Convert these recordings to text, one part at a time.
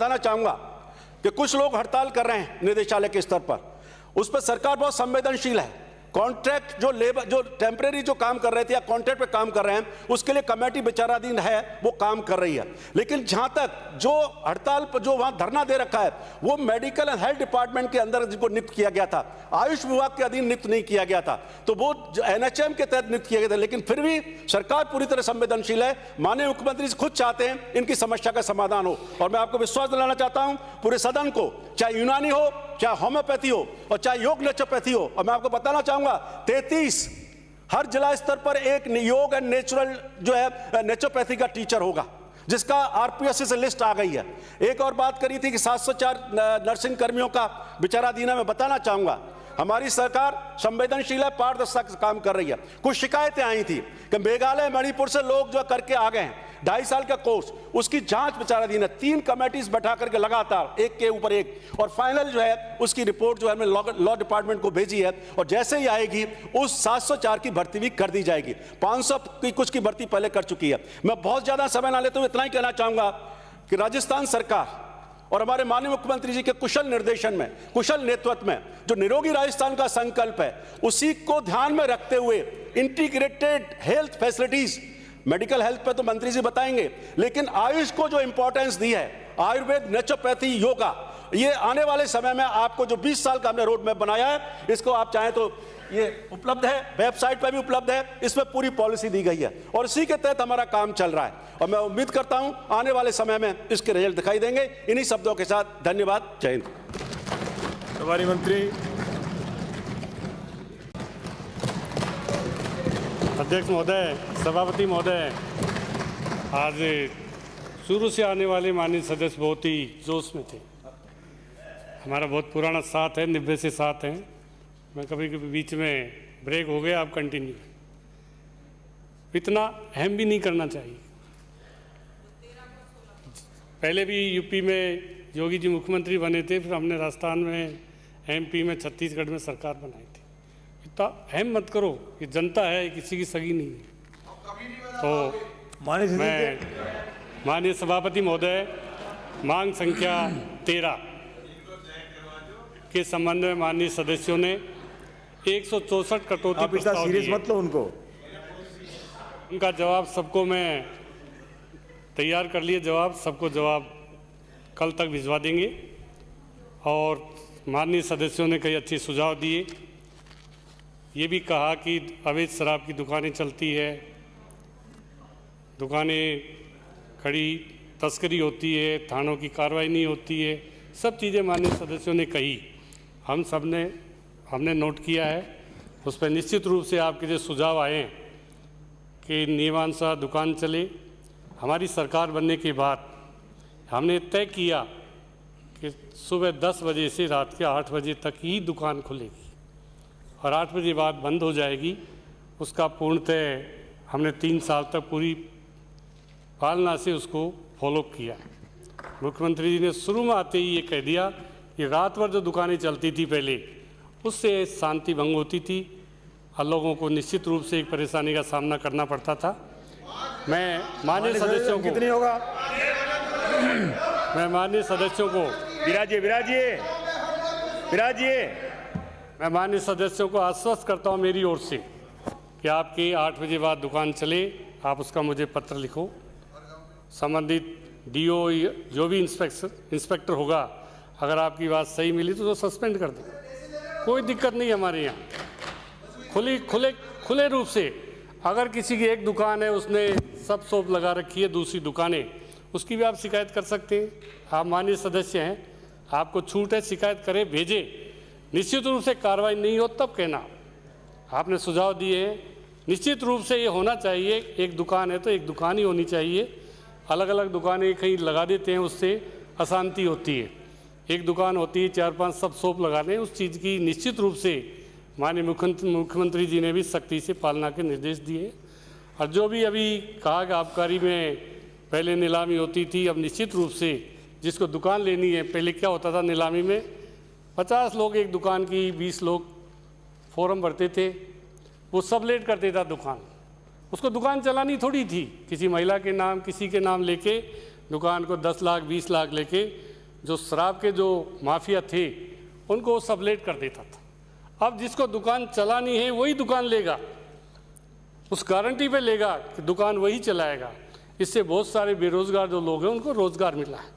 बताना चाहूंगा कि कुछ लोग हड़ताल कर रहे हैं निदेशालय के स्तर पर, उस पर सरकार बहुत संवेदनशील है। कॉन्ट्रैक्ट जो लेबर जो टेम्परेरी जो काम कर रहे थे या कॉन्ट्रैक्ट पे काम कर रहे हैं, उसके लिए कमेटी विचाराधीन है, वो काम कर रही है। लेकिन जहां तक जो हड़ताल पर जो वहां धरना दे रखा है, वो मेडिकल एंड हेल्थ डिपार्टमेंट के अंदर जिनको नियुक्त किया गया था, आयुष विभाग के अधीन नियुक्त नहीं किया गया था, तो वो NHM के तहत नियुक्त किया गया था। लेकिन फिर भी सरकार पूरी तरह संवेदनशील है। माननीय मुख्यमंत्री जी खुद चाहते हैं इनकी समस्या का समाधान हो, और मैं आपको विश्वास दिलाना चाहता हूं पूरे सदन को, चाहे यूनानी हो, चाहे होम्योपैथी हो और चाहे योग नेचुरोपैथी हो। और मैं आपको बताना चाहूंगा 33 हर जिला स्तर पर एक योग एंड नेचुरल जो है नेचुरोपैथी का टीचर होगा, जिसका RPSC से लिस्ट आ गई है। एक और बात करी थी कि 704 नर्सिंग कर्मियों का विचाराधीन है। मैं बताना चाहूंगा हमारी सरकार संवेदनशील है, पारदर्शिता से काम कर रही है। कुछ शिकायतें आई थी कि मेघालय मणिपुर से लोग जो करके आ गए हैं 2.5 साल का कोर्स, उसकी जांच विचाराधीन है। 3 कमेटीज बैठा करके लगातार एक के ऊपर एक, और फाइनल जो है उसकी रिपोर्ट जो है हमने लॉ डिपार्टमेंट को भेजी है, और जैसे ही आएगी उस 704 की भर्ती भी कर दी जाएगी। 500 की कुछ की भर्ती पहले कर चुकी है। मैं बहुत ज्यादा समय ना लेते हुए इतना ही कहना चाहूंगा कि राजस्थान सरकार और हमारे माननीय मुख्यमंत्री जी के कुशल निर्देशन में, कुशल नेतृत्व में जो निरोगी राजस्थान का संकल्प है, उसी को ध्यान में रखते हुए integrated health facilities, medical health पे तो मंत्री जी बताएंगे, लेकिन आयुष को जो इंपॉर्टेंस दी है, आयुर्वेद, नेचुरोपैथी, योगा, ये आने वाले समय में आपको जो 20 साल का हमने रोड मैप बनाया है, इसको आप चाहें तो ये उपलब्ध है, वेबसाइट पर भी उपलब्ध है, इसमें पूरी पॉलिसी दी गई है और इसी के तहत हमारा काम चल रहा है। और मैं उम्मीद करता हूं आने वाले समय में इसके रिजल्ट दिखाई देंगे। इन्हीं शब्दों के साथ धन्यवाद, जय हिंद। प्रभारी मंत्री। अध्यक्ष महोदय, सभापति महोदय, आज शुरू से आने वाले माननीय सदस्य बहुत ही जोश में थे। हमारा बहुत पुराना साथ है, 90 से साथ हैं। मैं कभी कभी बीच में ब्रेक हो गया, आप कंटिन्यू। इतना अहम भी नहीं करना चाहिए। पहले भी यूपी में योगी जी मुख्यमंत्री बने थे, फिर हमने राजस्थान में, MP में, छत्तीसगढ़ में सरकार बनाई थी। इतना अहम मत करो, ये जनता है, किसी की सगी नहीं है। तो मैं माननीय सभापति महोदय, मांग संख्या 13 के संबंध में माननीय सदस्यों ने 164 कटौती प्रस्ताव सीरियस मत लो उनको। उनका जवाब सबको मैं तैयार कर लिए, सबको जवाब कल तक भिजवा देंगे। और माननीय सदस्यों ने कई अच्छे सुझाव दिए। ये भी कहा कि अवैध शराब की दुकानें चलती है, दुकानें खड़ी, तस्करी होती है, थानों की कार्रवाई नहीं होती है, सब चीज़ें माननीय सदस्यों ने कही। हम सब ने हमने नोट किया है। उस पर निश्चित रूप से आपके जो सुझाव आए हैं कि नियमानुसार दुकान चले। हमारी सरकार बनने के बाद हमने तय किया कि सुबह 10 बजे से रात के 8 बजे तक ही दुकान खुलेगी और 8 बजे बाद बंद हो जाएगी। उसका पूर्णतः हमने 3 साल तक पूरी पालना से उसको फॉलो किया। मुख्यमंत्री जी ने शुरू में आते ही ये कह दिया कि रात भर जो दुकानें चलती थी पहले, उससे शांति भंग होती थी और लोगों को निश्चित रूप से एक परेशानी का सामना करना पड़ता था। मैं माननीय सदस्यों को कितनी होगा? मैं माननीय सदस्यों को मैं माननीय सदस्यों को आश्वस्त करता हूं मेरी ओर से कि आपके 8 बजे बाद दुकान चले। आप उसका मुझे पत्र लिखो। संबंधित DO जो भी इंस्पेक्टर होगा, अगर आपकी बात सही मिली तो सस्पेंड कर दें, कोई दिक्कत नहीं हमारे यहाँ। खुले रूप से अगर किसी की एक दुकान है, उसने सब शॉप लगा रखी है, दूसरी दुकानें, उसकी भी आप शिकायत कर सकते हैं। आप माननीय सदस्य हैं, आपको छूट है, शिकायत करें, भेजें। निश्चित रूप से कार्रवाई नहीं हो तब कहना। आपने सुझाव दिए हैं, निश्चित रूप से ये होना चाहिए। एक दुकान है तो एक दुकान ही होनी चाहिए। अलग अलग दुकानें कहीं लगा देते हैं, उससे अशांति होती है। एक दुकान होती है, 4-5 सब शॉप लगाने, उस चीज़ की निश्चित रूप से माननीय मुख्यमंत्री जी ने भी सख्ती से पालना के निर्देश दिए। और जो भी अभी कहा कि आबकारी में पहले नीलामी होती थी, अब निश्चित रूप से जिसको दुकान लेनी है, पहले क्या होता था नीलामी में 50 लोग एक दुकान की, 20 लोग फॉर्म भरते थे, वो सब लेट करते था दुकान। उसको दुकान चलानी थोड़ी थी, किसी महिला के नाम, किसी के नाम लेके दुकान को 10 लाख 20 लाख लेके जो शराब के जो माफिया थे उनको सबलेट कर देता था। अब जिसको दुकान चलानी है वही दुकान लेगा, उस गारंटी पे लेगा कि दुकान वही चलाएगा। इससे बहुत सारे बेरोजगार जो लोग हैं उनको रोजगार मिला है।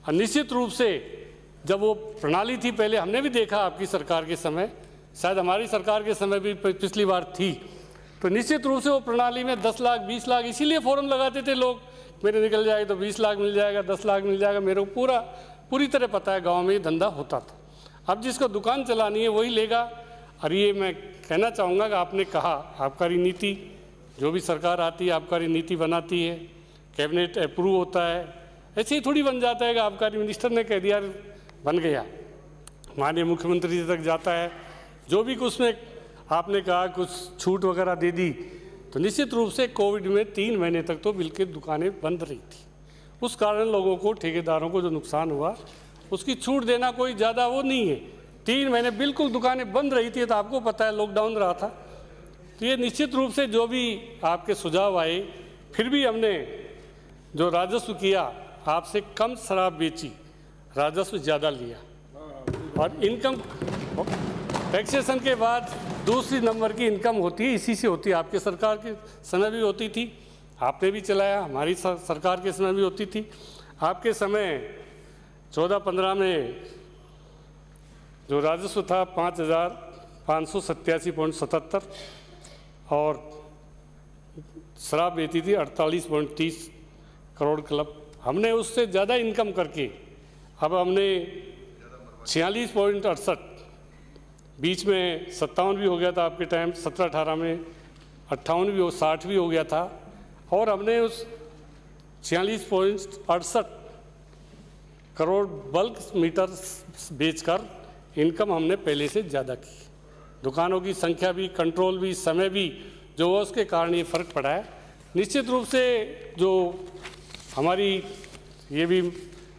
और निश्चित रूप से जब वो प्रणाली थी, पहले हमने भी देखा आपकी सरकार के समय, शायद हमारी सरकार के समय भी पिछली बार थी, तो निश्चित रूप से वो प्रणाली में 10 लाख 20 लाख इसीलिए फॉर्म लगाते थे लोग, मेरे निकल जाएगा तो 20 लाख मिल जाएगा, 10 लाख मिल जाएगा। मेरे को पूरी तरह पता है गांव में ये धंधा होता था। अब जिसको दुकान चलानी है वही लेगा। और ये मैं कहना चाहूँगा कि आपने कहा आबकारी नीति, जो भी सरकार आती है आबकारी नीति बनाती है, कैबिनेट अप्रूव होता है, ऐसे ही थोड़ी बन जाता है कि आबकारी मिनिस्टर ने कह दिया बन गया, माननीय मुख्यमंत्री जी तक जाता है। जो भी कुछ में आपने कहा कुछ छूट वगैरह दे दी, तो निश्चित रूप से कोविड में 3 महीने तक तो बिल्कुल दुकानें बंद रही थी। उस कारण लोगों को, ठेकेदारों को जो नुकसान हुआ, उसकी छूट देना कोई ज़्यादा वो नहीं है। 3 महीने बिल्कुल दुकानें बंद रही थी, तो आपको पता है लॉकडाउन रहा था। तो ये निश्चित रूप से जो भी आपके सुझाव आए, फिर भी हमने जो राजस्व किया, आपसे कम शराब बेची, राजस्व ज़्यादा लिया। और इनकम टैक्सेशन के बाद दूसरी नंबर की इनकम होती है, इसी से होती है। आपके सरकार के समय भी होती थी, आपने भी चलाया, हमारी सरकार के समय भी होती थी। आपके समय 14-15 में जो राजस्व था 5,587.77 और शराब बेची थी 48.30 करोड़ क्लब। हमने उससे ज़्यादा इनकम करके अब हमने 46.68, बीच में 57 भी हो गया था आपके टाइम, 17-18 में 58 भी 60 भी हो गया था, और हमने उस 46.68 करोड़ बल्क मीटर बेचकर इनकम हमने पहले से ज़्यादा की। दुकानों की संख्या भी, कंट्रोल भी, समय भी जो हुआ, उसके कारण ये फ़र्क पड़ा है। निश्चित रूप से जो हमारी ये भी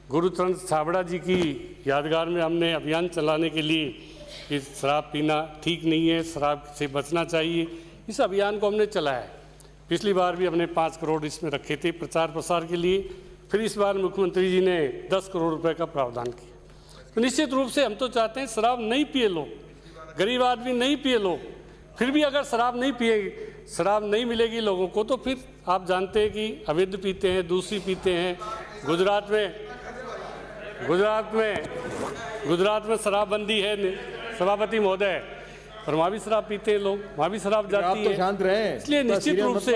गुरुचरण छाबड़ा जी की यादगार में हमने अभियान चलाने के लिए कि शराब पीना ठीक नहीं है, शराब से बचना चाहिए, इस अभियान को हमने चलाया है। पिछली बार भी हमने 5 करोड़ इसमें रखे थे प्रचार प्रसार के लिए, फिर इस बार मुख्यमंत्री जी ने 10 करोड़ रुपए का प्रावधान किया। तो निश्चित रूप से हम तो चाहते हैं शराब नहीं पिए लोग, गरीब आदमी नहीं पिए लोग। फिर भी अगर शराब नहीं पिएगी, शराब नहीं मिलेगी लोगों को, तो फिर आप जानते हैं कि अवैध पीते हैं, दूसरी पीते हैं। गुजरात में शराबबंदी है सभापति महोदय, और वहाँ भी शराब पीते हैं लोग, वहाँ भी शराब जाती है। शांत रहे। इसलिए निश्चित रूप से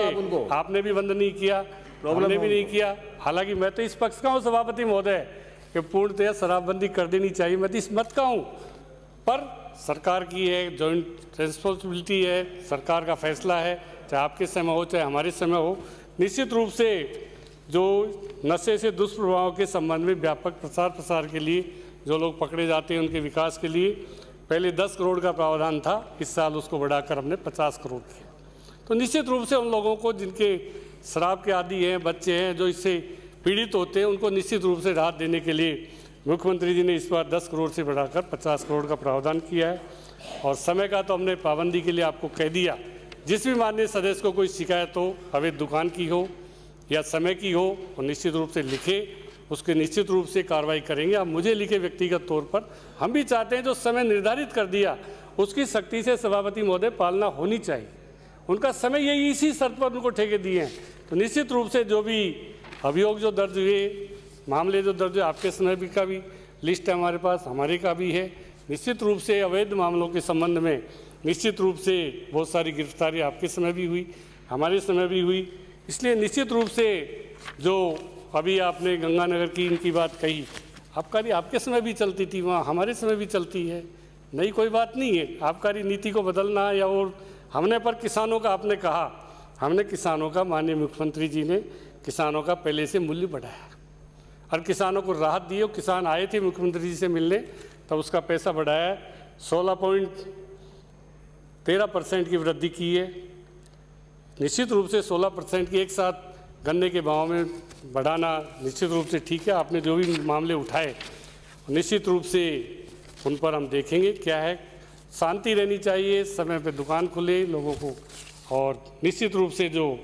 आपने भी बंद नहीं किया, हमने भी नहीं किया। हालांकि मैं तो इस पक्ष का हूँ सभापति महोदय कि पूर्णतः शराबबंदी कर देनी चाहिए, मैं तो इस मत का हूँ, पर सरकार की है, जॉइंट रिस्पॉन्सिबिलिटी है, सरकार का फैसला है, चाहे आपके समय हो चाहे हमारे समय हो। निश्चित रूप से जो नशे से दुष्प्रभावों के संबंध में व्यापक प्रचार प्रसार के लिए जो लोग पकड़े जाते हैं उनके विकास के लिए पहले 10 करोड़ का प्रावधान था, इस साल उसको बढ़ाकर हमने 50 करोड़ किया। तो निश्चित रूप से उन लोगों को जिनके शराब के आदी हैं, बच्चे हैं, जो इससे पीड़ित होते हैं, उनको निश्चित रूप से राहत देने के लिए मुख्यमंत्री जी ने इस बार 10 करोड़ से बढ़ाकर 50 करोड़ का प्रावधान किया है। और समय का तो हमने पाबंदी के लिए आपको कह दिया, जिस भी माननीय सदस्य को कोई शिकायत हो, अवैध दुकान की हो या समय की हो, वो निश्चित रूप से लिखे, उसके निश्चित रूप से कार्रवाई करेंगे। आप मुझे लिखे व्यक्तिगत तौर पर, हम भी चाहते हैं जो समय निर्धारित कर दिया उसकी सख्ती से सभापति महोदय पालना होनी चाहिए। उनका समय यही इसी शर्त पर उनको ठेके दिए हैं। तो निश्चित रूप से जो भी अभियोग जो दर्ज हुए, मामले जो दर्ज हुए, आपके समय भी का भी लिस्ट है हमारे पास, हमारे का भी है। निश्चित रूप से अवैध मामलों के संबंध में निश्चित रूप से बहुत सारी गिरफ्तारी आपके समय भी हुई, हमारे समय भी हुई। इसलिए निश्चित रूप से जो अभी आपने गंगानगर की इनकी बात कही, आबकारी आपके समय भी चलती थी, वहाँ हमारे समय भी चलती है, नई कोई बात नहीं है। आबकारी नीति को बदलना या और हमने, पर किसानों का आपने कहा, हमने किसानों का, माननीय मुख्यमंत्री जी ने किसानों का पहले से मूल्य बढ़ाया और किसानों को राहत दी। किसान आए थे मुख्यमंत्री जी से मिलने, तब उसका पैसा बढ़ाया, 16.13% की वृद्धि की है। निश्चित रूप से 16% की एक साथ गन्ने के भाव में बढ़ाना निश्चित रूप से ठीक है। आपने जो भी मामले उठाए निश्चित रूप से उन पर हम देखेंगे क्या है। शांति रहनी चाहिए, समय पे दुकान खुले लोगों को। और निश्चित रूप से जो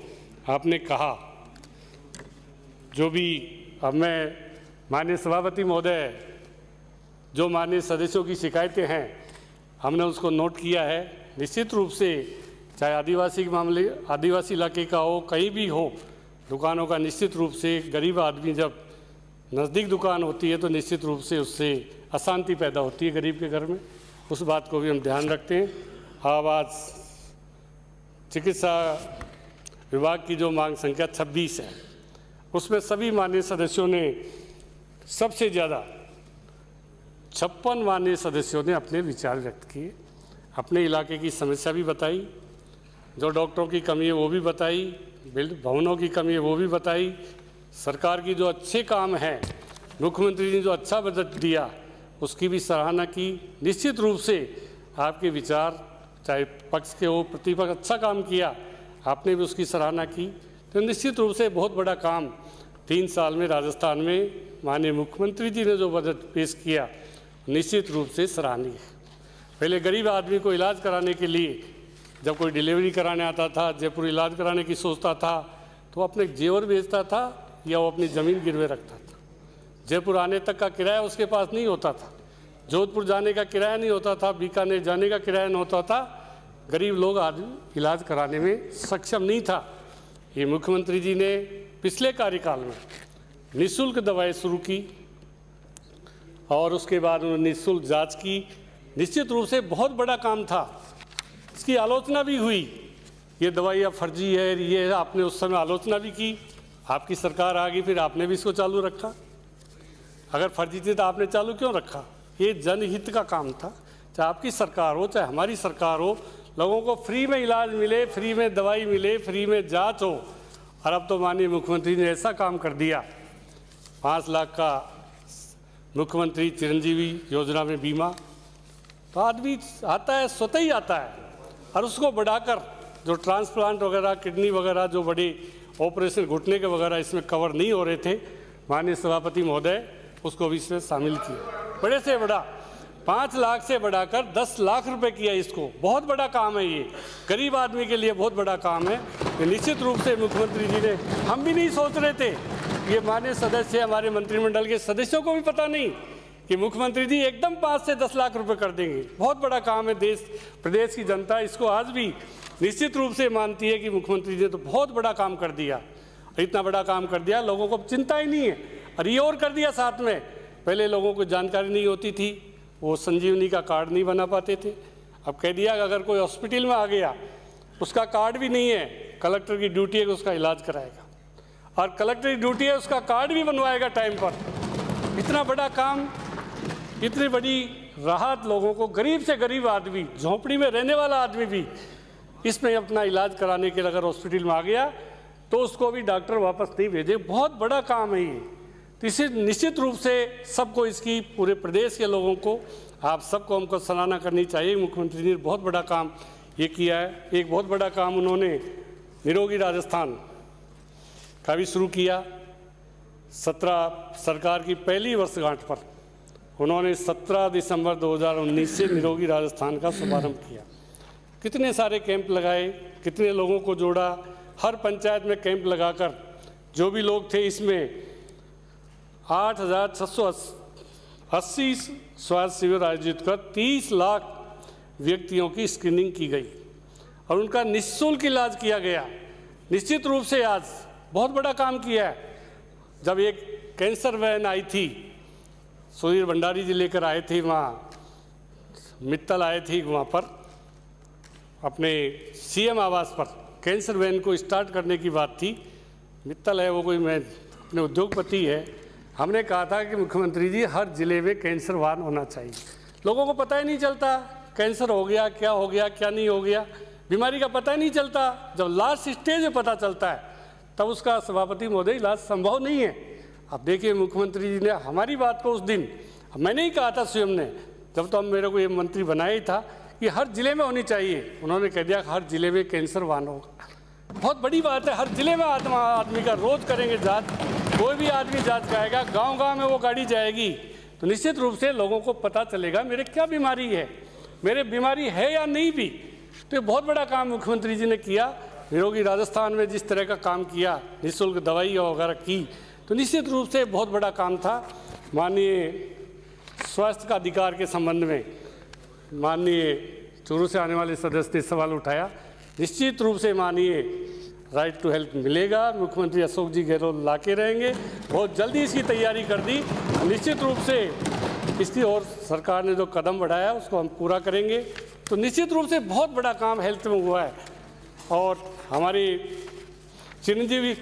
आपने कहा, जो भी अब मैं माननीय सभापति महोदय, जो माननीय सदस्यों की शिकायतें हैं हमने उसको नोट किया है। निश्चित रूप से चाहे आदिवासी के मामले, आदिवासी इलाके का हो, कहीं भी हो, दुकानों का निश्चित रूप से गरीब आदमी जब नज़दीक दुकान होती है तो निश्चित रूप से उससे अशांति पैदा होती है गरीब के घर में। उस बात को भी हम ध्यान रखते हैं। अब आज चिकित्सा विभाग की जो मांग संख्या 26 है, उसमें सभी माननीय सदस्यों ने सबसे ज़्यादा 56 माननीय सदस्यों ने अपने विचार व्यक्त किए, अपने इलाके की समस्या भी बताई, जो डॉक्टरों की कमी है वो भी बताई, भवनों की कमी है वो भी बताई, सरकार की जो अच्छे काम हैं, मुख्यमंत्री ने जो अच्छा बजट दिया उसकी भी सराहना की। निश्चित रूप से आपके विचार, चाहे पक्ष के हो प्रतिपक्ष, अच्छा काम किया, आपने भी उसकी सराहना की। तो निश्चित रूप से बहुत बड़ा काम 3 साल में राजस्थान में माननीय मुख्यमंत्री जी ने जो बजट पेश किया निश्चित रूप से सराहनीय है। पहले गरीब आदमी को इलाज कराने के लिए जब कोई डिलीवरी कराने आता था, जयपुर इलाज कराने की सोचता था तो अपने जेवर बेचता था या वो अपनी ज़मीन गिरवे रखता था। जयपुर आने तक का किराया उसके पास नहीं होता था, जोधपुर जाने का किराया नहीं होता था, बीकानेर जाने का किराया नहीं होता था। गरीब लोग आदमी इलाज कराने में सक्षम नहीं था। ये मुख्यमंत्री जी ने पिछले कार्यकाल में निःशुल्क दवाएं शुरू की और उसके बाद उन्होंने निःशुल्क जांच की। निश्चित रूप से बहुत बड़ा काम था, इसकी आलोचना भी हुई, ये दवाइयाँ फर्जी है, ये आपने उस समय आलोचना भी की। आपकी सरकार आ गई, फिर आपने भी इसको चालू रखा। अगर फर्जी थी तो आपने चालू क्यों रखा? ये जनहित का काम था, चाहे आपकी सरकार हो चाहे हमारी सरकार हो, लोगों को फ्री में इलाज मिले, फ्री में दवाई मिले, फ्री में जांच हो। और अब तो माननीय मुख्यमंत्री ने ऐसा काम कर दिया, 5 लाख का मुख्यमंत्री चिरंजीवी योजना में बीमा, तो आदमी आता है, स्वतः ही आता है। और उसको बढ़ाकर जो ट्रांसप्लांट वगैरह, किडनी वगैरह, जो बड़े ऑपरेशन घुटने के वगैरह इसमें कवर नहीं हो रहे थे, माननीय सभापति महोदय उसको भी इसमें शामिल किया। बड़े से बड़ा 5 लाख से बढ़ाकर 10 लाख रुपए किया इसको। बहुत बड़ा काम है ये, गरीब आदमी के लिए बहुत बड़ा काम है। ये निश्चित रूप से मुख्यमंत्री जी ने, हम भी नहीं सोच रहे थे, ये माननीय सदस्य हमारे मंत्रिमंडल के सदस्यों को भी पता नहीं कि मुख्यमंत्री जी एकदम 5 से 10 लाख रुपए कर देंगे। बहुत बड़ा काम है, देश प्रदेश की जनता इसको आज भी निश्चित रूप से मानती है कि मुख्यमंत्री जी ने तो बहुत बड़ा काम कर दिया। इतना बड़ा काम कर दिया, लोगों को चिंता ही नहीं है। और ये और कर दिया साथ में, पहले लोगों को जानकारी नहीं होती थी, वो संजीवनी का कार्ड नहीं बना पाते थे। अब कह दिया कि अगर कोई हॉस्पिटल में आ गया, उसका कार्ड भी नहीं है, कलेक्टर की ड्यूटी है कि उसका इलाज कराएगा, और कलेक्टर की ड्यूटी है उसका कार्ड भी बनवाएगा टाइम पर। इतना बड़ा काम, इतनी बड़ी राहत लोगों को, गरीब से गरीब आदमी, झोंपड़ी में रहने वाला आदमी भी इसमें अपना इलाज कराने के लिए अगर हॉस्पिटल में आ गया तो उसको भी डॉक्टर वापस नहीं भेजे। बहुत बड़ा काम है ये। तो इसे निश्चित रूप से सबको, इसकी पूरे प्रदेश के लोगों को, आप सबको हमको सराहना करनी चाहिए। मुख्यमंत्री ने बहुत बड़ा काम ये किया है। एक बहुत बड़ा काम उन्होंने निरोगी राजस्थान का भी शुरू किया। 17 सरकार की पहली वर्षगांठ पर उन्होंने 17 दिसंबर 2019 से निरोगी राजस्थान का शुभारंभ किया। कितने सारे कैंप लगाए, कितने लोगों को जोड़ा, हर पंचायत में कैंप लगाकर जो भी लोग थे, इसमें 8,680 स्वास्थ्य शिविर आयोजित कर 30 लाख व्यक्तियों की स्क्रीनिंग की गई और उनका निःशुल्क इलाज किया गया। निश्चित रूप से आज बहुत बड़ा काम किया है। जब एक कैंसर वैन आई थी, सुधीर भंडारी जी लेकर आए थे, वहाँ मित्तल आए थे, वहाँ पर अपने सीएम आवास पर कैंसर वैन को स्टार्ट करने की बात थी। मित्तल है वो, कोई मैं अपने उद्योगपति है। हमने कहा था कि मुख्यमंत्री जी हर जिले में कैंसर वाहन होना चाहिए। लोगों को पता ही नहीं चलता कैंसर हो गया, क्या हो गया, क्या नहीं हो गया, बीमारी का पता ही नहीं चलता। जब लास्ट स्टेज में पता चलता है तब उसका सभापति महोदय इलाज संभव नहीं है। अब देखिए मुख्यमंत्री जी ने हमारी बात को उस दिन, मैंने ही कहा था स्वयं ने, जब तो हम मेरे को ये मंत्री बनाया ही था कि हर जिले में होनी चाहिए। उन्होंने कह दिया हर जिले में कैंसर वाहन होगा। बहुत बड़ी बात है, हर जिले में आदमी का रोज करेंगे जांच, कोई भी आदमी जांच कराएगा, गांव-गांव में वो गाड़ी जाएगी, तो निश्चित रूप से लोगों को पता चलेगा मेरे क्या बीमारी है, मेरे बीमारी है या नहीं भी। तो ये बहुत बड़ा काम मुख्यमंत्री जी ने किया। निरोगी राजस्थान में जिस तरह का काम किया, निःशुल्क दवाई वगैरह की, तो निश्चित रूप से बहुत बड़ा काम था। माननीय स्वास्थ्य का अधिकार के संबंध में माननीय चूरू से आने वाले सदस्य ने सवाल उठाया। निश्चित रूप से माननीय राइट टू हेल्थ मिलेगा, मुख्यमंत्री अशोक जी गहलोत ला के रहेंगे, बहुत जल्दी इसकी तैयारी कर दी। निश्चित रूप से इसकी और सरकार ने जो कदम बढ़ाया उसको हम पूरा करेंगे। तो निश्चित रूप से बहुत बड़ा काम हेल्थ में हुआ है। और हमारी चिरंजीवी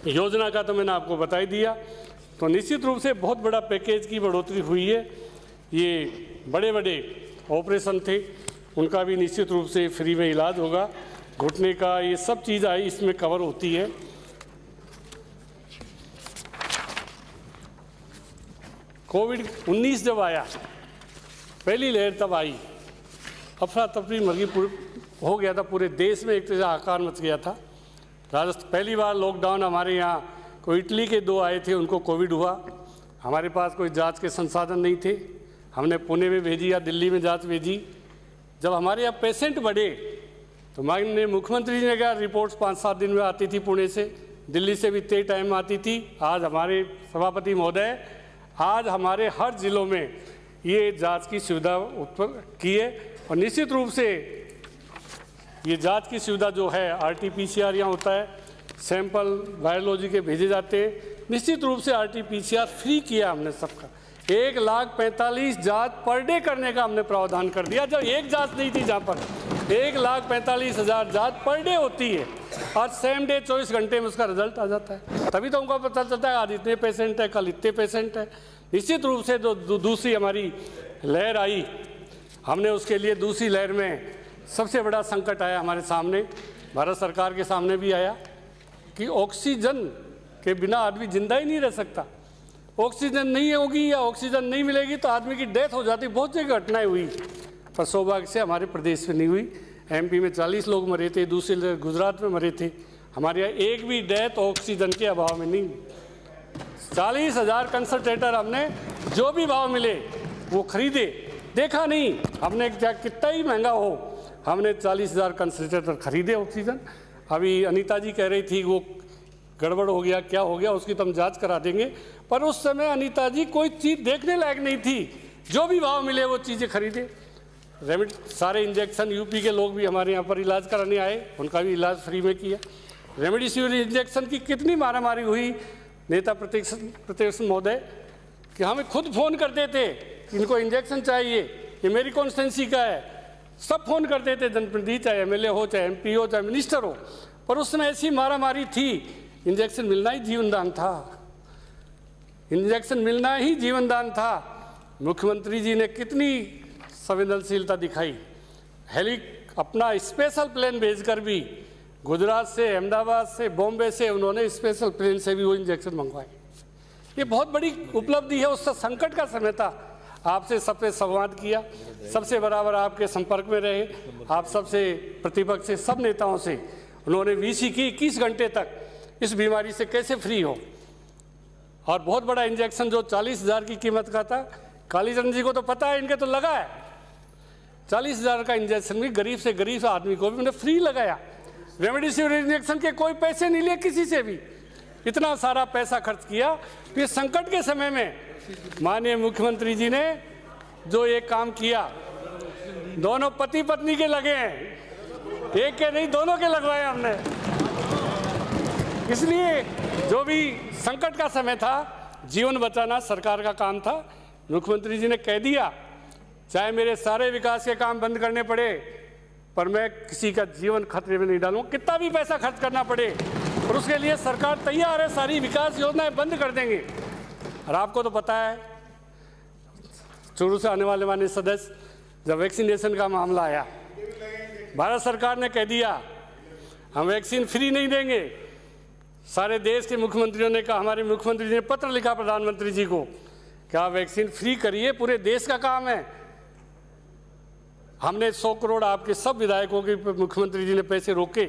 योजना का तो मैंने आपको बता ही दिया। तो निश्चित रूप से बहुत बड़ा पैकेज की बढ़ोतरी हुई है। ये बड़े बड़े ऑपरेशन थे, उनका भी निश्चित रूप से फ्री में इलाज होगा। घुटने का ये सब चीज़ आई इसमें कवर होती है। कोविड-19 जब आया, पहली लहर तब आई, अफरा तफरी मगी हो गया था पूरे देश में, एक तरह से आकार मच गया था। राजस्थान पहली बार लॉकडाउन हमारे यहाँ, कोई इटली के 2 आए थे, उनको कोविड हुआ। हमारे पास कोई जांच के संसाधन नहीं थे, हमने पुणे में भेजी या दिल्ली में जांच भेजी। जब हमारे यहाँ पेशेंट बढ़े तो माननीय मुख्यमंत्री जी ने कहा रिपोर्ट्स 5-7 दिन में आती थी पुणे से, दिल्ली से भी तय टाइम में आती थी। आज हमारे सभापति महोदय आज हमारे हर जिलों में ये जांच की सुविधा उत्पन्न की है। और निश्चित रूप से ये जांच की सुविधा जो है RT-PCR यहाँ होता है, सैंपल वायरोलॉजी के भेजे जाते हैं। निश्चित रूप से RT-PCR फ्री किया हमने सबका। 1,45,000 जांच पर डे करने का हमने प्रावधान कर दिया। जब एक जांच नहीं थी, जहाँ पर 1,45,000 जांच पर डे होती है, आज सेम डे 24 घंटे में उसका रिजल्ट आ जाता है। तभी तो उनको पता चलता है आज इतने पेशेंट है, कल इतने पेशेंट है। निश्चित रूप से जो दूसरी हमारी लहर आई, हमने उसके लिए दूसरी लहर में सबसे बड़ा संकट आया हमारे सामने, भारत सरकार के सामने भी आया कि ऑक्सीजन के बिना आदमी जिंदा ही नहीं रह सकता। ऑक्सीजन नहीं होगी या ऑक्सीजन नहीं मिलेगी तो आदमी की डेथ हो जाती। बहुत जगह घटनाएं हुई, पर सौभाग्य से हमारे प्रदेश में नहीं हुई। MP में 40 लोग मरे थे, दूसरे गुजरात में मरे थे। हमारे यहाँ एक भी डेथ ऑक्सीजन के अभाव में नहीं। 40,000 कंसंट्रेटर हमने जो भी भाव मिले वो खरीदे, देखा नहीं हमने कितना ही महंगा हो, हमने 40,000 कंसंट्रेटर खरीदे ऑक्सीजन। अभी अनीता जी कह रही थी वो गड़बड़ हो गया, क्या हो गया, उसकी तो हम जांच करा देंगे। पर उस समय अनीता जी कोई चीज़ देखने लायक नहीं थी, जो भी भाव मिले वो चीज़ें खरीदे। सारे इंजेक्शन UP के लोग भी हमारे यहाँ पर इलाज कराने आए, उनका भी इलाज फ्री में किया। रेमडेसिविर इंजेक्शन की कितनी मारामारी हुई, नेता प्रतिपक्ष महोदय कि हमें खुद फ़ोन करते थे इनको इंजेक्शन चाहिए, ये मेरी कॉन्स्टिट्यूंसी का है, सब फ़ोन करते थे, जनप्रतिनिधि चाहे MLA हो, चाहे MP हो, चाहे मिनिस्टर हो। पर उस समय ऐसी मारामारी थी, इंजेक्शन मिलना ही जीवनदान था, इंजेक्शन मिलना ही जीवनदान था। मुख्यमंत्री जी ने कितनी संवेदनशीलता दिखाई, अपना स्पेशल प्लेन भेजकर भी गुजरात से, अहमदाबाद से, बॉम्बे से उन्होंने स्पेशल प्लेन से भी वो इंजेक्शन मंगवाए। ये बहुत बड़ी उपलब्धि है। उसका संकट का समय था, आपसे सबसे संवाद किया, सबसे बराबर आपके संपर्क में रहे, आप सबसे प्रतिपक्ष से सब नेताओं से उन्होंने VC की 21 घंटे तक इस बीमारी से कैसे फ्री हो। और बहुत बड़ा इंजेक्शन जो 40,000 की कीमत का था, कालीचरण जी को तो पता है, इनके तो लगा है 40,000 का इंजेक्शन भी गरीब से गरीब आदमी को भी मैंने फ्री लगाया। रेमडेसिविर इंजेक्शन के कोई पैसे नहीं लिए किसी से भी, इतना सारा पैसा खर्च किया। तो ये संकट के समय में माननीय मुख्यमंत्री जी ने जो एक काम किया, दोनों पति पत्नी के लगे हैं, एक के नहीं दोनों के लगवाए हमने। इसलिए जो भी संकट का समय था, जीवन बचाना सरकार का काम था। मुख्यमंत्री जी ने कह दिया चाहे मेरे सारे विकास के काम बंद करने पड़े, पर मैं किसी का जीवन खतरे में नहीं डालूंगा, कितना भी पैसा खर्च करना पड़े, और उसके लिए सरकार तैयार है, सारी विकास योजनाएं बंद कर देंगे। और आपको तो पता है, चूरू से आने वाले माननीय सदस्य, जब वैक्सीनेशन का मामला आया, भारत सरकार ने कह दिया हम वैक्सीन फ्री नहीं देंगे। सारे देश के मुख्यमंत्रियों ने कहा, हमारे मुख्यमंत्री जी ने पत्र लिखा प्रधानमंत्री जी को कि आप वैक्सीन फ्री करिए, पूरे देश का काम है। हमने 100 करोड़ आपके सब विधायकों के मुख्यमंत्री जी ने पैसे रोके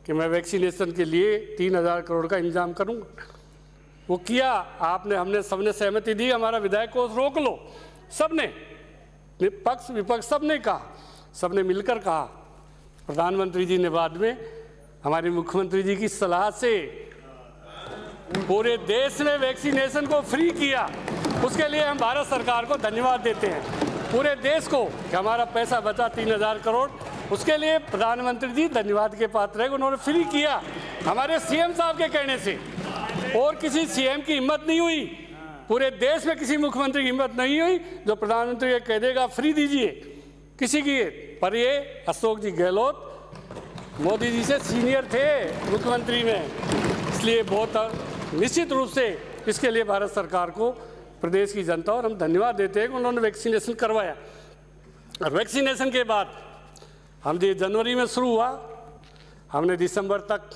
कि मैं वैक्सीनेशन के लिए 3,000 करोड़ का इंतजाम करूंगा। वो किया आपने, हमने सबने सहमति दी, हमारा विधायक को रोक लो। सबने, पक्ष विपक्ष सबने कहा, सबने मिलकर कहा। प्रधानमंत्री जी ने बाद में हमारे मुख्यमंत्री जी की सलाह से पूरे देश में वैक्सीनेशन को फ्री किया, उसके लिए हम भारत सरकार को धन्यवाद देते हैं। पूरे देश को कि हमारा पैसा बचा 3000 करोड़, उसके लिए प्रधानमंत्री जी धन्यवाद के पात्र है। उन्होंने फ्री किया हमारे सीएम साहब के कहने से, और किसी सीएम की हिम्मत नहीं हुई, पूरे देश में किसी मुख्यमंत्री की हिम्मत नहीं हुई जो प्रधानमंत्री ये कह देगा फ्री दीजिए किसी की। पर ये अशोक जी गहलोत मोदी जी से सीनियर थे मुख्यमंत्री में, इसलिए बहुत निश्चित रूप से इसके लिए भारत सरकार को, प्रदेश की जनता और हम धन्यवाद देते हैं कि उन्होंने वैक्सीनेशन करवाया। और वैक्सीनेशन के बाद हम ये जनवरी में शुरू हुआ, हमने दिसंबर तक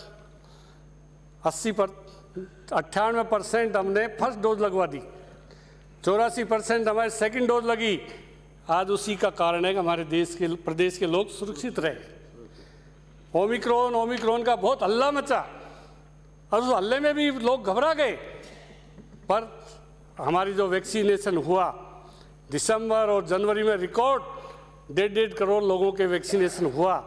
98% हमने फर्स्ट डोज लगवा दी, 84% हमारे सेकंड डोज लगी। आज उसी का कारण है कि हमारे प्रदेश के लोग सुरक्षित रहे। ओमिक्रॉन का बहुत हल्ला मचा और उस हल्ले में भी लोग घबरा गए, पर हमारी जो वैक्सीनेशन हुआ दिसंबर और जनवरी में रिकॉर्ड 1.5 करोड़ लोगों के वैक्सीनेशन हुआ।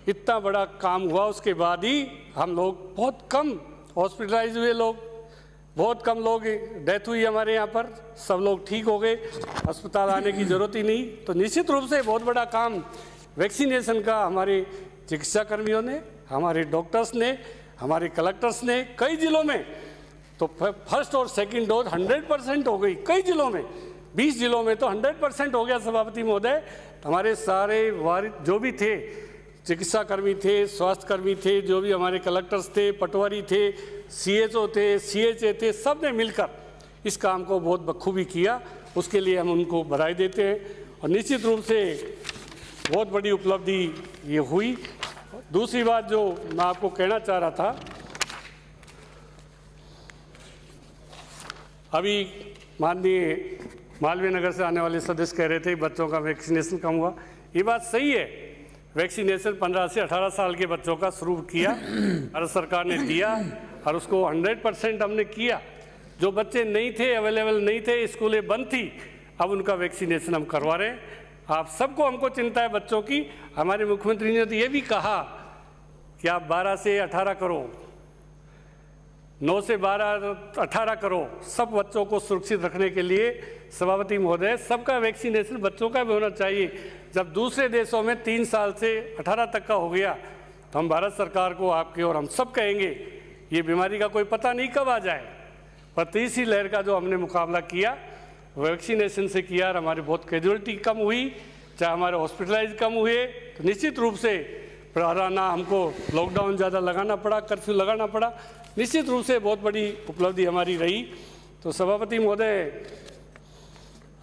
इतना बड़ा काम हुआ, उसके बाद ही हम लोग बहुत कम हॉस्पिटलाइज हुए, लोग बहुत कम लोग डेथ हुई हमारे यहाँ पर, सब लोग ठीक हो गए, अस्पताल आने की ज़रूरत ही नहीं। तो निश्चित रूप से बहुत बड़ा काम वैक्सीनेशन का हमारे चिकित्सा कर्मियों ने, हमारे डॉक्टर्स ने, हमारे कलेक्टर्स ने कई जिलों में, तो फर्स्ट और सेकंड डोज 100% हो गई। कई जिलों में 20 जिलों में तो 100% हो गया सभापति महोदय। हमारे सारे जो भी थे चिकित्सा कर्मी थे, स्वास्थ्य कर्मी थे, जो भी हमारे कलेक्टर्स थे, पटवारी थे, सीएचओ थे, सीएचए थे, सब ने मिलकर इस काम को बहुत बखूबी किया। उसके लिए हम उनको बधाई देते हैं और निश्चित रूप से बहुत बड़ी उपलब्धि ये हुई। दूसरी बात जो मैं आपको कहना चाह रहा था, अभी माननीय मालवीय नगर से आने वाले सदस्य कह रहे थे बच्चों का वैक्सीनेशन कम हुआ, ये बात सही है। वैक्सीनेशन 15 से 18 साल के बच्चों का शुरू किया, भारत सरकार ने दिया और उसको 100% हमने किया। जो बच्चे नहीं थे, अवेलेबल नहीं थे, स्कूलें बंद थी, अब उनका वैक्सीनेशन हम करवा रहे हैं। आप सबको हमको चिंता है बच्चों की। हमारे मुख्यमंत्री ने तो ये भी कहा कि आप 12 से 18 करो, 9 से 12 18 करो, सब बच्चों को सुरक्षित रखने के लिए सभापति महोदय सबका वैक्सीनेशन बच्चों का भी होना चाहिए। जब दूसरे देशों में 3 साल से 18 तक का हो गया, तो हम भारत सरकार को, आपके और हम सब कहेंगे ये बीमारी का कोई पता नहीं कब आ जाए। पर तीसरी लहर का जो हमने मुकाबला किया वैक्सीनेशन से किया और हमारी बहुत कैजुअलिटी कम हुई, चाहे हमारे हॉस्पिटलाइज कम हुए, तो निश्चित रूप से ना हमको लॉकडाउन ज़्यादा लगाना पड़ा, कर्फ्यू लगाना पड़ा, निश्चित रूप से बहुत बड़ी उपलब्धि हमारी रही। तो सभापति महोदय,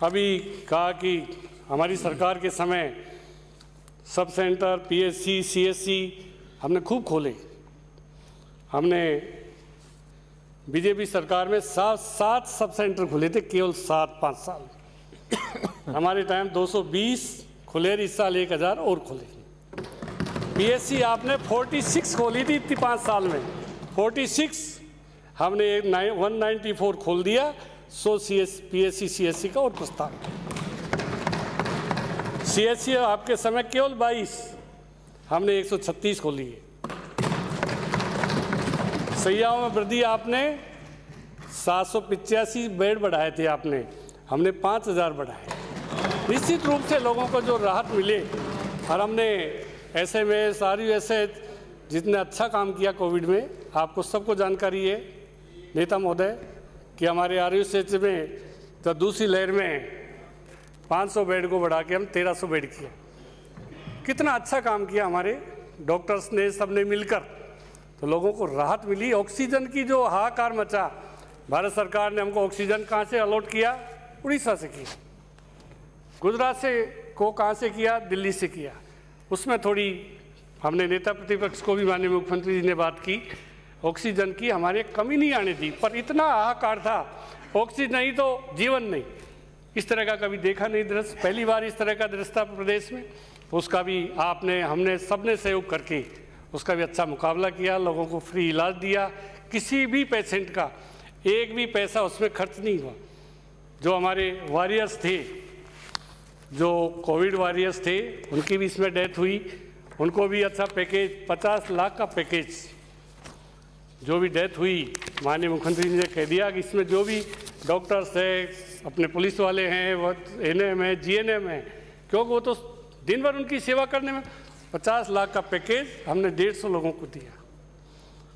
अभी कहा कि हमारी सरकार के समय सब सेंटर, पीएचसी, सीएचसी हमने खूब खोले। हमने बीजेपी सरकार में 7 सब सेंटर खुले थे, केवल 5 साल। हमारे टाइम 220 खुले, इस साल 1000 और खुले। पीएचसी आपने 46 खोली थी इतनी 5 साल में, 46 हमने 194 खोल दिया। 100 पीएचसी सीएचसी का और प्रस्ताव। सीएचसी आपके समय केवल 22, हमने 136 खोली है। सैयाओं में वृद्धि आपने 785 बेड बढ़ाए थे आपने, हमने 5000 बढ़ाए। निश्चित रूप से लोगों को जो राहत मिले, और हमने एसएमएस, आरयूएसएच जितने अच्छा काम किया कोविड में, आपको सबको जानकारी है नेता महोदय कि हमारे आरयूएसएच में तो दूसरी लहर में 500 बेड को बढ़ा के हम 1300 बेड किया। कितना अच्छा काम किया हमारे डॉक्टर्स ने, सबने मिलकर, तो लोगों को राहत मिली। ऑक्सीजन की जो हाहाकार मचा, भारत सरकार ने हमको ऑक्सीजन कहाँ से अलॉट किया? उड़ीसा से किया। गुजरात से को कहाँ से किया? दिल्ली से किया। उसमें थोड़ी हमने नेता प्रतिपक्ष को भी माननीय मुख्यमंत्री जी ने बात की, ऑक्सीजन की हमारे कमी नहीं आने दी। पर इतना हाहाकार था, ऑक्सीजन नहीं तो जीवन नहीं, इस तरह का कभी देखा नहीं दृश्य, पहली बार इस तरह का दृश्य था प्रदेश में। उसका भी आपने, हमने सबने सहयोग करके उसका भी अच्छा मुकाबला किया, लोगों को फ्री इलाज दिया। किसी भी पेशेंट का एक भी पैसा उसमें खर्च नहीं हुआ। जो हमारे वॉरियर्स थे, जो कोविड वॉरियर्स थे, उनकी भी इसमें डेथ हुई, उनको भी अच्छा पैकेज, 50 लाख का पैकेज जो भी डेथ हुई, माननीय मुख्यमंत्री ने कह दिया कि इसमें जो भी डॉक्टर्स है, अपने पुलिस वाले हैं, वो एनएम है, जीएनएम है, क्योंकि वो तो दिन भर उनकी सेवा करने में 50 लाख का पैकेज हमने 150 लोगों को दिया।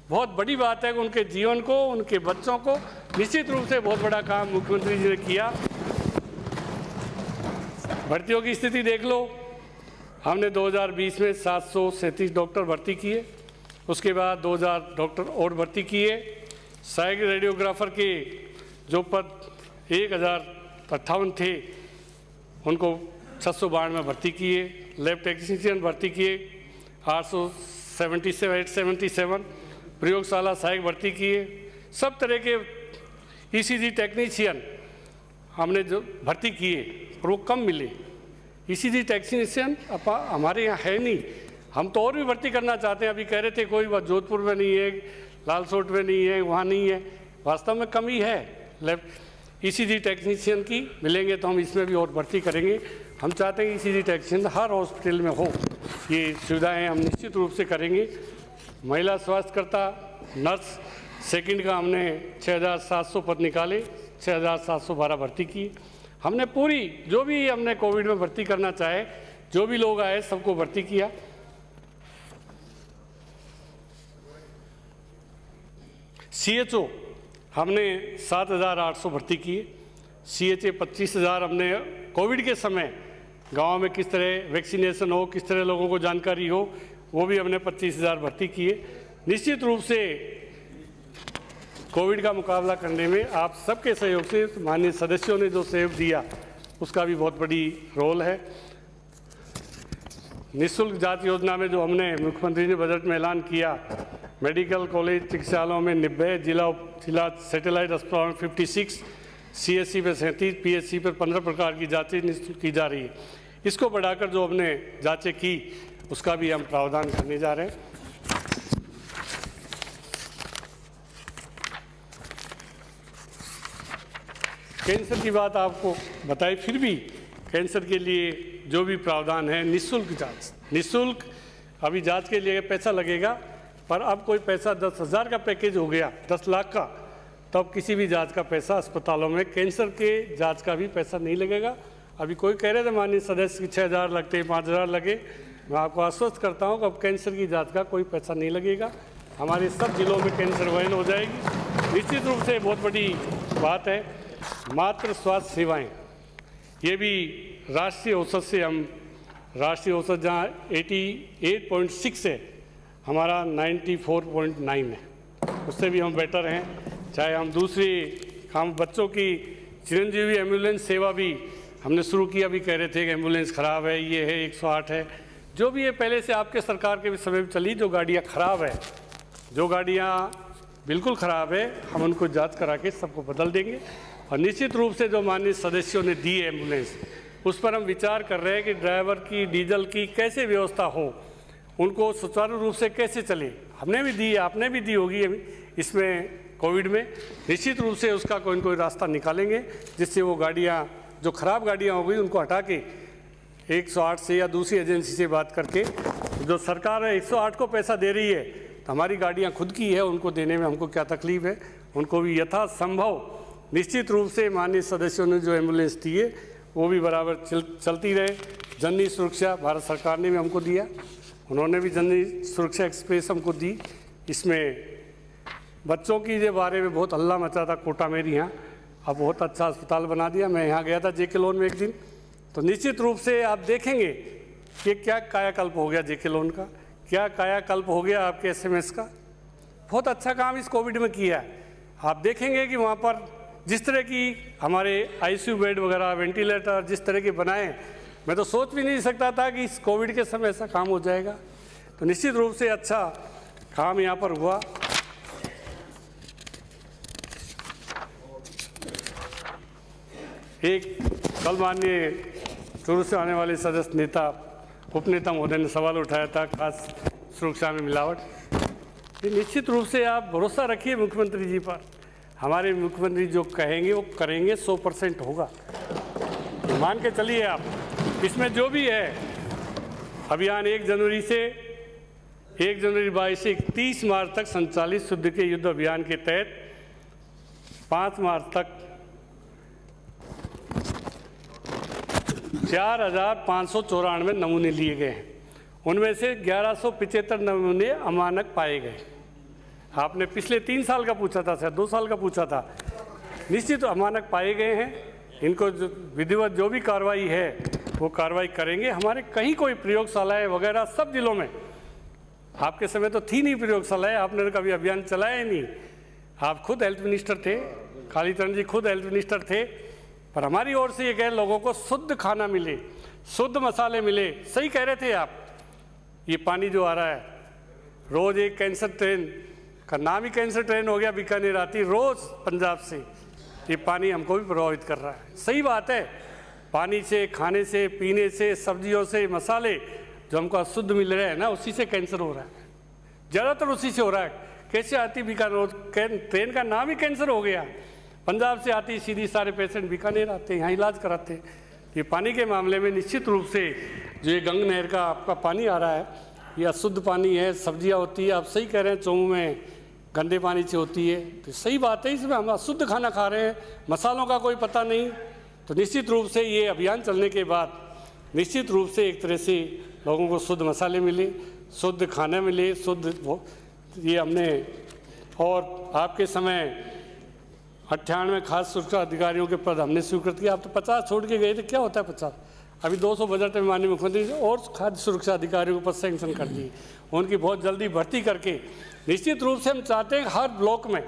बहुत बड़ी बात है कि उनके जीवन को, उनके बच्चों को निश्चित रूप से बहुत बड़ा काम मुख्यमंत्री जी ने किया। भर्तियों की स्थिति देख लो, हमने 2020 में 737 डॉक्टर भर्ती किए, उसके बाद 2000 डॉक्टर और भर्ती किए। सहायक रेडियोग्राफर के जो पद 1058 थे उनको 692 में भर्ती किए। लैब टेक्नीशियन भर्ती किए 877 प्रयोगशाला सहायक भर्ती किए। सब तरह के ईसीजी टेक्नीशियन हमने जो भर्ती किए और वो कम मिले। ईसीजी टेक्नीशियन हमारे यहाँ है नहीं, हम तो और भी भर्ती करना चाहते हैं। अभी कह रहे थे कोई बात जोधपुर में नहीं है, लालसोट में नहीं है, वहाँ नहीं है, वास्तव में कमी है। लैब ईसीजी टेक्नीशियन की मिलेंगे तो हम इसमें भी और भर्ती करेंगे। हम चाहते हैं ईसीजी टेक्नीशियन हर हॉस्पिटल में हो, ये सुविधाएं हम निश्चित रूप से करेंगे। महिला स्वास्थ्यकर्ता नर्स सेकंड का हमने 6700 पद निकाले, 6712 भर्ती की। हमने पूरी जो भी हमने कोविड में भर्ती करना चाहे, जो भी लोग आए सबको भर्ती किया। सीएचओ हमने 7800 भर्ती किए। सीएचए 25,000 हमने कोविड के समय गांव में किस तरह वैक्सीनेशन हो, किस तरह लोगों को जानकारी हो, वो भी हमने 25,000 भर्ती किए। निश्चित रूप से कोविड का मुकाबला करने में आप सबके सहयोग से, माननीय सदस्यों ने जो सहयोग दिया उसका भी बहुत बड़ी रोल है। निःशुल्क जांच योजना में जो हमने मुख्यमंत्री ने बजट में ऐलान किया, मेडिकल कॉलेज चिकित्सालयों में 90, जिला सैटेलाइट अस्पतालों में 56, सीएससी पे 37, पीएचसी पर 15 प्रकार की जांचें निःशुल्क की जा रही है। इसको बढ़ाकर जो हमने जांचें की उसका भी हम प्रावधान करने जा रहे हैं। कैंसर की बात आपको बताई, फिर भी कैंसर के लिए जो भी प्रावधान है, निःशुल्क जांच, निःशुल्क अभी जांच के लिए पैसा लगेगा, पर अब कोई पैसा 10,000 का पैकेज हो गया, 10 लाख का, तब किसी भी जांच का पैसा अस्पतालों में कैंसर के जांच का भी पैसा नहीं लगेगा। अभी कोई कह रहे थे माननीय सदस्य कि 6,000 लगते, 5,000 लगे। मैं आपको आश्वस्त करता हूं कि अब कैंसर की जांच का कोई पैसा नहीं लगेगा। हमारे सब जिलों में कैंसर वैन हो जाएगी। निश्चित रूप से बहुत बड़ी बात है। मातृ स्वास्थ्य सेवाएं, ये भी राष्ट्रीय औसत से हम, राष्ट्रीय औसत जहाँ 88.6 है, हमारा 94.9 है, उससे भी हम बेटर हैं। चाहे हम दूसरी हम बच्चों की चिरंजीवी एम्बुलेंस सेवा भी हमने शुरू किया। भी कह रहे थे कि एम्बुलेंस ख़राब है, ये है, 108 है, जो भी है पहले से आपके सरकार के भी समय में चली। जो गाड़ियाँ ख़राब है, जो गाड़ियाँ बिल्कुल ख़राब है, हम उनको जांच करा के सबको बदल देंगे। और निश्चित रूप से जो माननीय सदस्यों ने दी है एम्बुलेंस, उस पर हम विचार कर रहे हैं कि ड्राइवर की, डीजल की कैसे व्यवस्था हो, उनको सुचारू रूप से कैसे चले। हमने भी दी है, आपने भी दी होगी इसमें कोविड में। निश्चित रूप से उसका कोई न कोई रास्ता निकालेंगे जिससे वो गाड़ियाँ, जो ख़राब गाड़ियाँ हो गई, उनको हटा के 108 से या दूसरी एजेंसी से बात करके, जो सरकार है 108 को पैसा दे रही है, तो हमारी गाड़ियाँ खुद की है, उनको देने में हमको क्या तकलीफ है। उनको भी यथासंभव निश्चित रूप से माननीय सदस्यों ने जो एम्बुलेंस दी है वो भी बराबर चलती रहे। जननी सुरक्षा भारत सरकार ने भी हमको दिया, उन्होंने भी जननी सुरक्षा एक्सप्रेस हमको दी। इसमें बच्चों की के बारे में बहुत हल्ला मचा था कोटा मेरी यहाँ, अब बहुत अच्छा अस्पताल बना दिया। मैं यहाँ गया था जेके लोन में एक दिन, तो निश्चित रूप से आप देखेंगे कि क्या कायाकल्प हो गया जेके लोन का, क्या कायाकल्प हो गया आपके एसएमएस का। बहुत अच्छा काम इस कोविड में किया है। आप देखेंगे कि वहाँ पर जिस तरह की हमारे आईसीयू बेड वगैरह, वेंटिलेटर जिस तरह के बनाए, मैं तो सोच भी नहीं सकता था कि इस कोविड के समय ऐसा काम हो जाएगा। तो निश्चित रूप से अच्छा काम यहाँ पर हुआ। एक कल माननीय चूरू से आने वाले सदस्य नेता उपनेता महोदय ने सवाल उठाया था, खास सुरक्षा में मिलावट। ये निश्चित रूप से आप भरोसा रखिए मुख्यमंत्री जी पर, हमारे मुख्यमंत्री जो कहेंगे वो करेंगे, 100% होगा, मान के चलिए आप। इसमें जो भी है, अभियान 1 जनवरी से 1 जनवरी 22 से 31 मार्च तक संचालित शुद्ध के युद्ध अभियान के तहत 5 मार्च तक 4,594 नमूने लिए गए हैं। उनमें से 1175 नमूने अमानक पाए गए। आपने पिछले 3 साल का पूछा था, शायद 2 साल का पूछा था। निश्चित अमानक पाए गए हैं। इनको जो विधिवत जो भी कार्रवाई है वो कार्रवाई करेंगे। हमारे कहीं कोई प्रयोगशालाएँ वगैरह सब जिलों में, आपके समय तो थी नहीं प्रयोगशालाएँ, आपने कभी अभियान चलाया ही नहीं। आप खुद हेल्थ मिनिस्टर थे, कालीचरण जी खुद हेल्थ मिनिस्टर थे। पर हमारी ओर से ये कहे लोगों को शुद्ध खाना मिले, शुद्ध मसाले मिले। सही कह रहे थे आप। ये पानी जो आ रहा है, रोज़ एक कैंसर ट्रेन का नाम ही कैंसर ट्रेन हो गया, बीकानेर आती रोज़ पंजाब से। ये पानी हमको भी प्रभावित कर रहा है। सही बात है, पानी से, खाने से, पीने से, सब्जियों से, मसाले जो हमको अशुद्ध मिल रहे हैं ना, उसी से कैंसर हो रहा है। ज़्यादातर उसी से हो रहा है। कैसे आती बीकानेर ट्रेन का नाम ही कैंसर हो गया। पंजाब से आती सीधी सारे पेशेंट बीकानेर आते हैं, यहाँ इलाज कराते हैं। ये पानी के मामले में निश्चित रूप से जो ये गंगा नहर का आपका पानी आ रहा है, ये अशुद्ध पानी है। सब्जियाँ होती है, आप सही कह रहे हैं, चौमू में गंदे पानी से होती है। तो सही बात है, इसमें हम अशुद्ध खाना खा रहे हैं, मसालों का कोई पता नहीं। तो निश्चित रूप से ये अभियान चलने के बाद निश्चित रूप से एक तरह से लोगों को शुद्ध मसाले मिले, शुद्ध खाना मिले, शुद्ध ये हमने। और आपके समय 98 खाद्य सुरक्षा अधिकारियों के पद हमने स्वीकृत किया। आप तो 50 छोड़ के गए थे, क्या होता है 50? अभी 200 बजट में माननीय मुख्यमंत्री ने और खाद्य सुरक्षा अधिकारियों के पद सैंक्शन कर दिए। उनकी बहुत जल्दी भर्ती करके निश्चित रूप से हम चाहते हैं हर ब्लॉक में,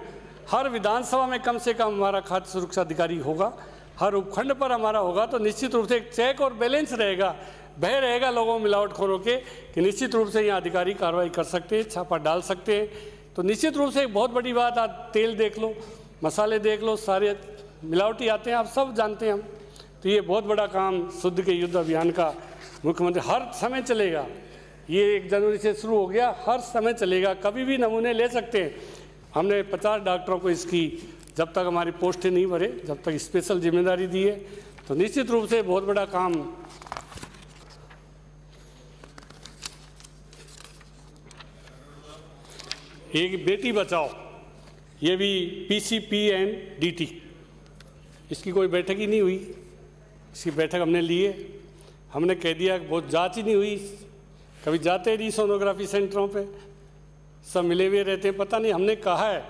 हर विधानसभा में कम से कम हमारा खाद्य सुरक्षा अधिकारी होगा, हर उपखंड पर हमारा होगा। तो निश्चित रूप से एक चेक और बैलेंस रहेगा, भय रहेगा लोगों मिलावटखोरों के कि निश्चित रूप से यहाँ अधिकारी कार्रवाई कर सकते हैं, छापा डाल सकते हैं। तो निश्चित रूप से एक बहुत बड़ी बात, आज तेल देख लो, मसाले देख लो, सारे मिलावटी आते हैं, आप सब जानते हैं हम। तो ये बहुत बड़ा काम शुद्ध के युद्ध अभियान का मुख्यमंत्री हर समय चलेगा। ये 1 जनवरी से शुरू हो गया, हर समय चलेगा, कभी भी नमूने ले सकते हैं। हमने 50 डॉक्टरों को इसकी, जब तक हमारी पोस्टें नहीं भरे, जब तक स्पेशल जिम्मेदारी दी है। तो निश्चित रूप से बहुत बड़ा काम। एक बेटी बचाओ, ये भी PCPNDT, इसकी कोई बैठक ही नहीं हुई। इसकी बैठक हमने ली है, हमने कह दिया कि बहुत जांच ही नहीं हुई, कभी जाते नहीं सोनोग्राफी सेंटरों पे, सब मिले हुए रहते हैं। पता नहीं, हमने कहा है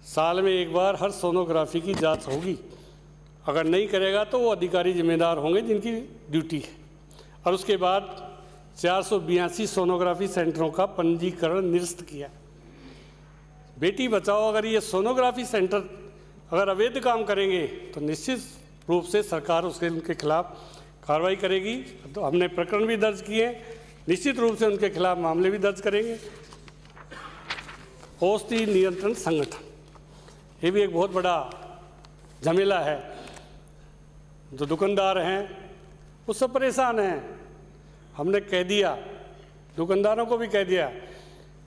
साल में एक बार हर सोनोग्राफी की जांच होगी। अगर नहीं करेगा तो वो अधिकारी जिम्मेदार होंगे जिनकी ड्यूटी है। और उसके बाद 482 सोनोग्राफी सेंटरों का पंजीकरण निरस्त किया। बेटी बचाओ, अगर ये सोनोग्राफी सेंटर अगर अवैध काम करेंगे तो निश्चित रूप से सरकार उनके खिलाफ कार्रवाई करेगी। तो हमने प्रकरण भी दर्ज किए, निश्चित रूप से उनके खिलाफ मामले भी दर्ज करेंगे। औषधि नियंत्रण संगठन, ये भी एक बहुत बड़ा झमेला है। जो दुकानदार हैं वो सब परेशान हैं। हमने कह दिया, दुकानदारों को भी कह दिया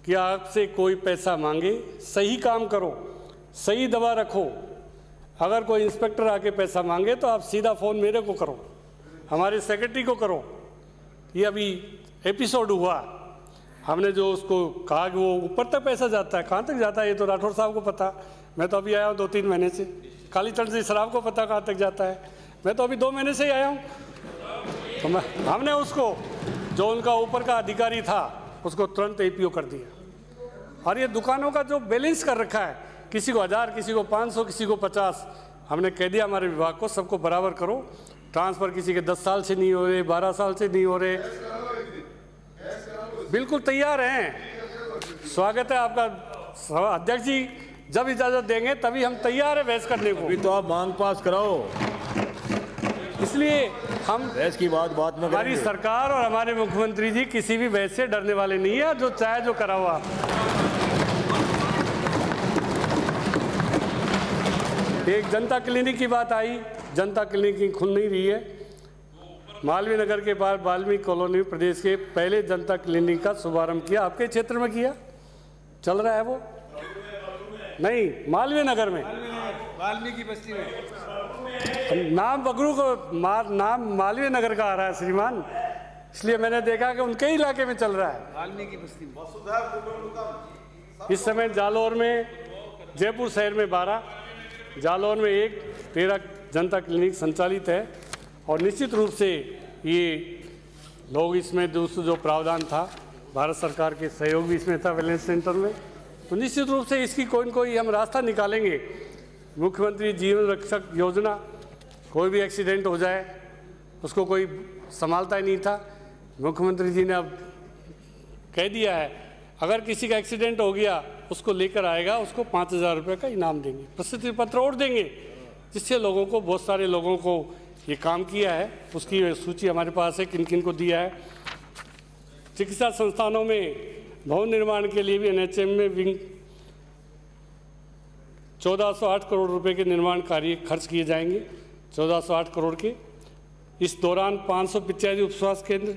कि आपसे कोई पैसा मांगे, सही काम करो, सही दवा रखो। अगर कोई इंस्पेक्टर आके पैसा मांगे तो आप सीधा फ़ोन मेरे को करो, हमारे सेक्रेटरी को करो। ये अभी एपिसोड हुआ, हमने जो उसको कहा कि वो ऊपर तक पैसा जाता है, कहाँ तक जाता है ये तो राठौर साहब को पता। मैं तो अभी आया हूँ 2-3 महीने से। कालीचरण जी सराफ को पता कहाँ तक जाता है, मैं तो अभी 2 महीने से ही आया हूँ। तो हमने उसको, जो उनका ऊपर का अधिकारी था, उसको तुरंत APO कर दिया। और ये दुकानों का जो बैलेंस कर रखा है, किसी को 1000, किसी को 500, किसी को 50, हमने कह दिया हमारे विभाग को सबको बराबर करो। ट्रांसफ़र किसी के 10 साल से नहीं हो रहे, 12 साल से नहीं हो रहे। बिल्कुल तैयार हैं, स्वागत है आपका अध्यक्ष जी, जब इजाज़त देंगे तभी हम तैयार हैं बहस करने को। अभी तो आप मांग पास कराओ, इसलिए हम बहस की बात में हमारी सरकार और हमारे मुख्यमंत्री जी किसी भी बहस से डरने वाले नहीं है। जो चाहे जो कराओ आप। एक जनता क्लिनिक की बात आई, जनता क्लिनिक खुल नहीं रही है। मालवीय नगर के बाद वाल्मीकि कॉलोनी में प्रदेश के पहले जनता क्लिनिक का शुभारंभ किया। आपके क्षेत्र में किया, चल रहा है वो? नहीं, मालवीय नगर में, वाल्मीकि बस्ती में। नाम बगरू को नाम मालवीय नगर का आ रहा है श्रीमान। इसलिए मैंने देखा कि उनके ही इलाके में चल रहा है। इस समय जालौर में, जयपुर शहर में 12, जालौर में 1, 13 जनता क्लिनिक संचालित है। और निश्चित रूप से ये लोग इसमें दूसरा जो प्रावधान था, भारत सरकार के सहयोग भी इसमें था वेलनेस सेंटर में, तो निश्चित रूप से इसकी कोई न कोई हम रास्ता निकालेंगे। मुख्यमंत्री जीवन रक्षक योजना, कोई भी एक्सीडेंट हो जाए उसको कोई संभालता ही नहीं था, मुख्यमंत्री जी ने अब कह दिया है अगर किसी का एक्सीडेंट हो गया उसको लेकर आएगा, उसको 5,000 रुपये का इनाम देंगे, प्रशस्ति पत्र और देंगे, जिससे लोगों को, बहुत सारे लोगों को ये काम किया है। उसकी सूची हमारे पास है किन किन को दिया है। चिकित्सा संस्थानों में भवन निर्माण के लिए भी एनएचएम में विंग 1408 करोड़ रुपए के निर्माण कार्य खर्च किए जाएंगे, 1408 करोड़ के। इस दौरान 585 उपस्वास्थ्य केंद्र,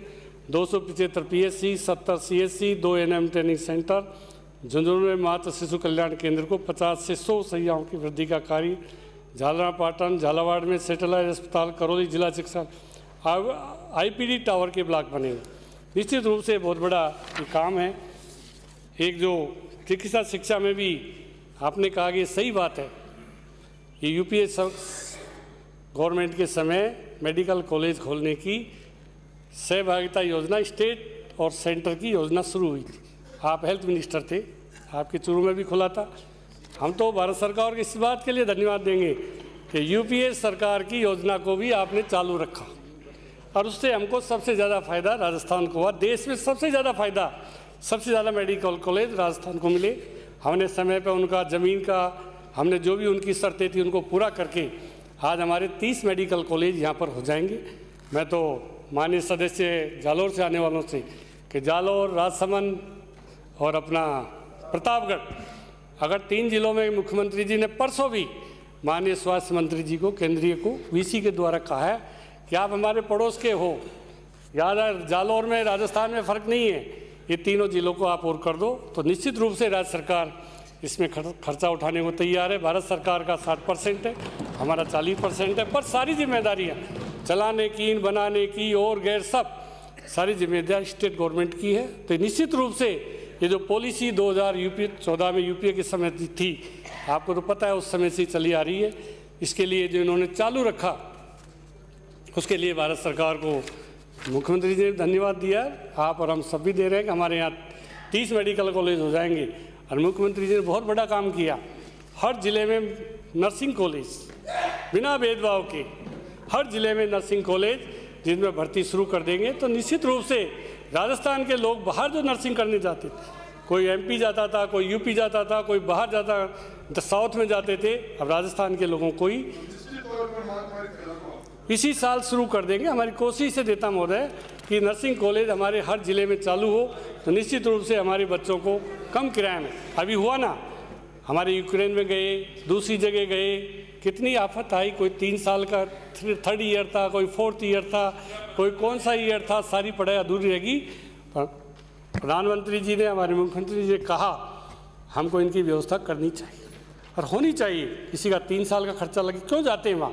275 PSC, 70 CSC, 2 ANM training centre, Jhunjhunu में मातृ शिशु कल्याण केंद्र को 50 से 100 सैयाओं की वृद्धि का कार्य, झालरापाटन, झालावाड़ में सैटेलाइट अस्पताल, करौली जिला चिकित्सा, आईपीडी टावर के ब्लॉक बनेंगे। निश्चित रूप से बहुत बड़ा ये काम है। एक जो चिकित्सा शिक्षा में भी आपने कहा कि सही बात है, ये यूपीए गवर्नमेंट के समय मेडिकल कॉलेज खोलने की सहभागिता योजना स्टेट और सेंटर की योजना शुरू हुई थी। आप हेल्थ मिनिस्टर थे, आपके चुरू में भी खुला था। हम तो भारत सरकार के इस बात के लिए धन्यवाद देंगे कि यूपीए सरकार की योजना को भी आपने चालू रखा और उससे हमको सबसे ज़्यादा फायदा राजस्थान को हुआ। देश में सबसे ज़्यादा फायदा, सबसे ज़्यादा मेडिकल कॉलेज राजस्थान को मिले। हमने समय पर उनका ज़मीन का, हमने जो भी उनकी शर्तें थी उनको पूरा करके आज हमारे 30 मेडिकल कॉलेज यहाँ पर हो जाएंगे। मैं तो माननीय सदस्य जालौर से आने वालों से कि जालौर, राजसमंद और अपना प्रतापगढ़, अगर 3 जिलों में मुख्यमंत्री जी ने परसों भी माननीय स्वास्थ्य मंत्री जी को, केंद्रीय को, वीसी के द्वारा कहा है कि आप हमारे पड़ोस के हो, याद है जालौर में, राजस्थान में फ़र्क नहीं है, ये तीनों जिलों को आप और कर दो, तो निश्चित रूप से राज्य सरकार इसमें खर्चा उठाने को तैयार है। भारत सरकार का 60% है, हमारा 40% है, पर सारी जिम्मेदारियाँ चलाने की, बनाने की और गैर सब सारी जिम्मेदारी स्टेट गवर्नमेंट की है। तो निश्चित रूप से ये जो पॉलिसी 2014 में यूपीए के समय थी, आपको तो पता है उस समय से चली आ रही है, इसके लिए जो इन्होंने चालू रखा उसके लिए भारत सरकार को मुख्यमंत्री जी ने धन्यवाद दिया। आप और हम सब भी दे रहे हैं कि हमारे यहाँ 30 मेडिकल कॉलेज हो जाएंगे। और मुख्यमंत्री जी ने बहुत बड़ा काम किया, हर जिले में नर्सिंग कॉलेज, बिना भेदभाव के हर जिले में नर्सिंग कॉलेज जिनमें भर्ती शुरू कर देंगे। तो निश्चित रूप से राजस्थान के लोग बाहर जो नर्सिंग करने जाते थे, कोई एमपी जाता था, कोई यूपी जाता था, कोई बाहर जाता, साउथ में जाते थे, अब राजस्थान के लोगों को ही इसी साल शुरू कर देंगे। हमारी कोशिश से देता महोदय कि नर्सिंग कॉलेज हमारे हर जिले में चालू हो, तो निश्चित रूप से हमारे बच्चों को कम किराए में, अभी हुआ ना, हमारे यूक्रेन में गए, दूसरी जगह गए, कितनी आफत आई, कोई 3 साल का 3rd ईयर था, कोई 4th ईयर था, कोई कौन सा ईयर था, सारी पढ़ाई अधूरी रहेगी। प्रधानमंत्री जी ने, हमारे मुख्यमंत्री जी ने कहा हमको इनकी व्यवस्था करनी चाहिए और होनी चाहिए। किसी का 3 साल का खर्चा लगे, क्यों जाते हैं वहाँ?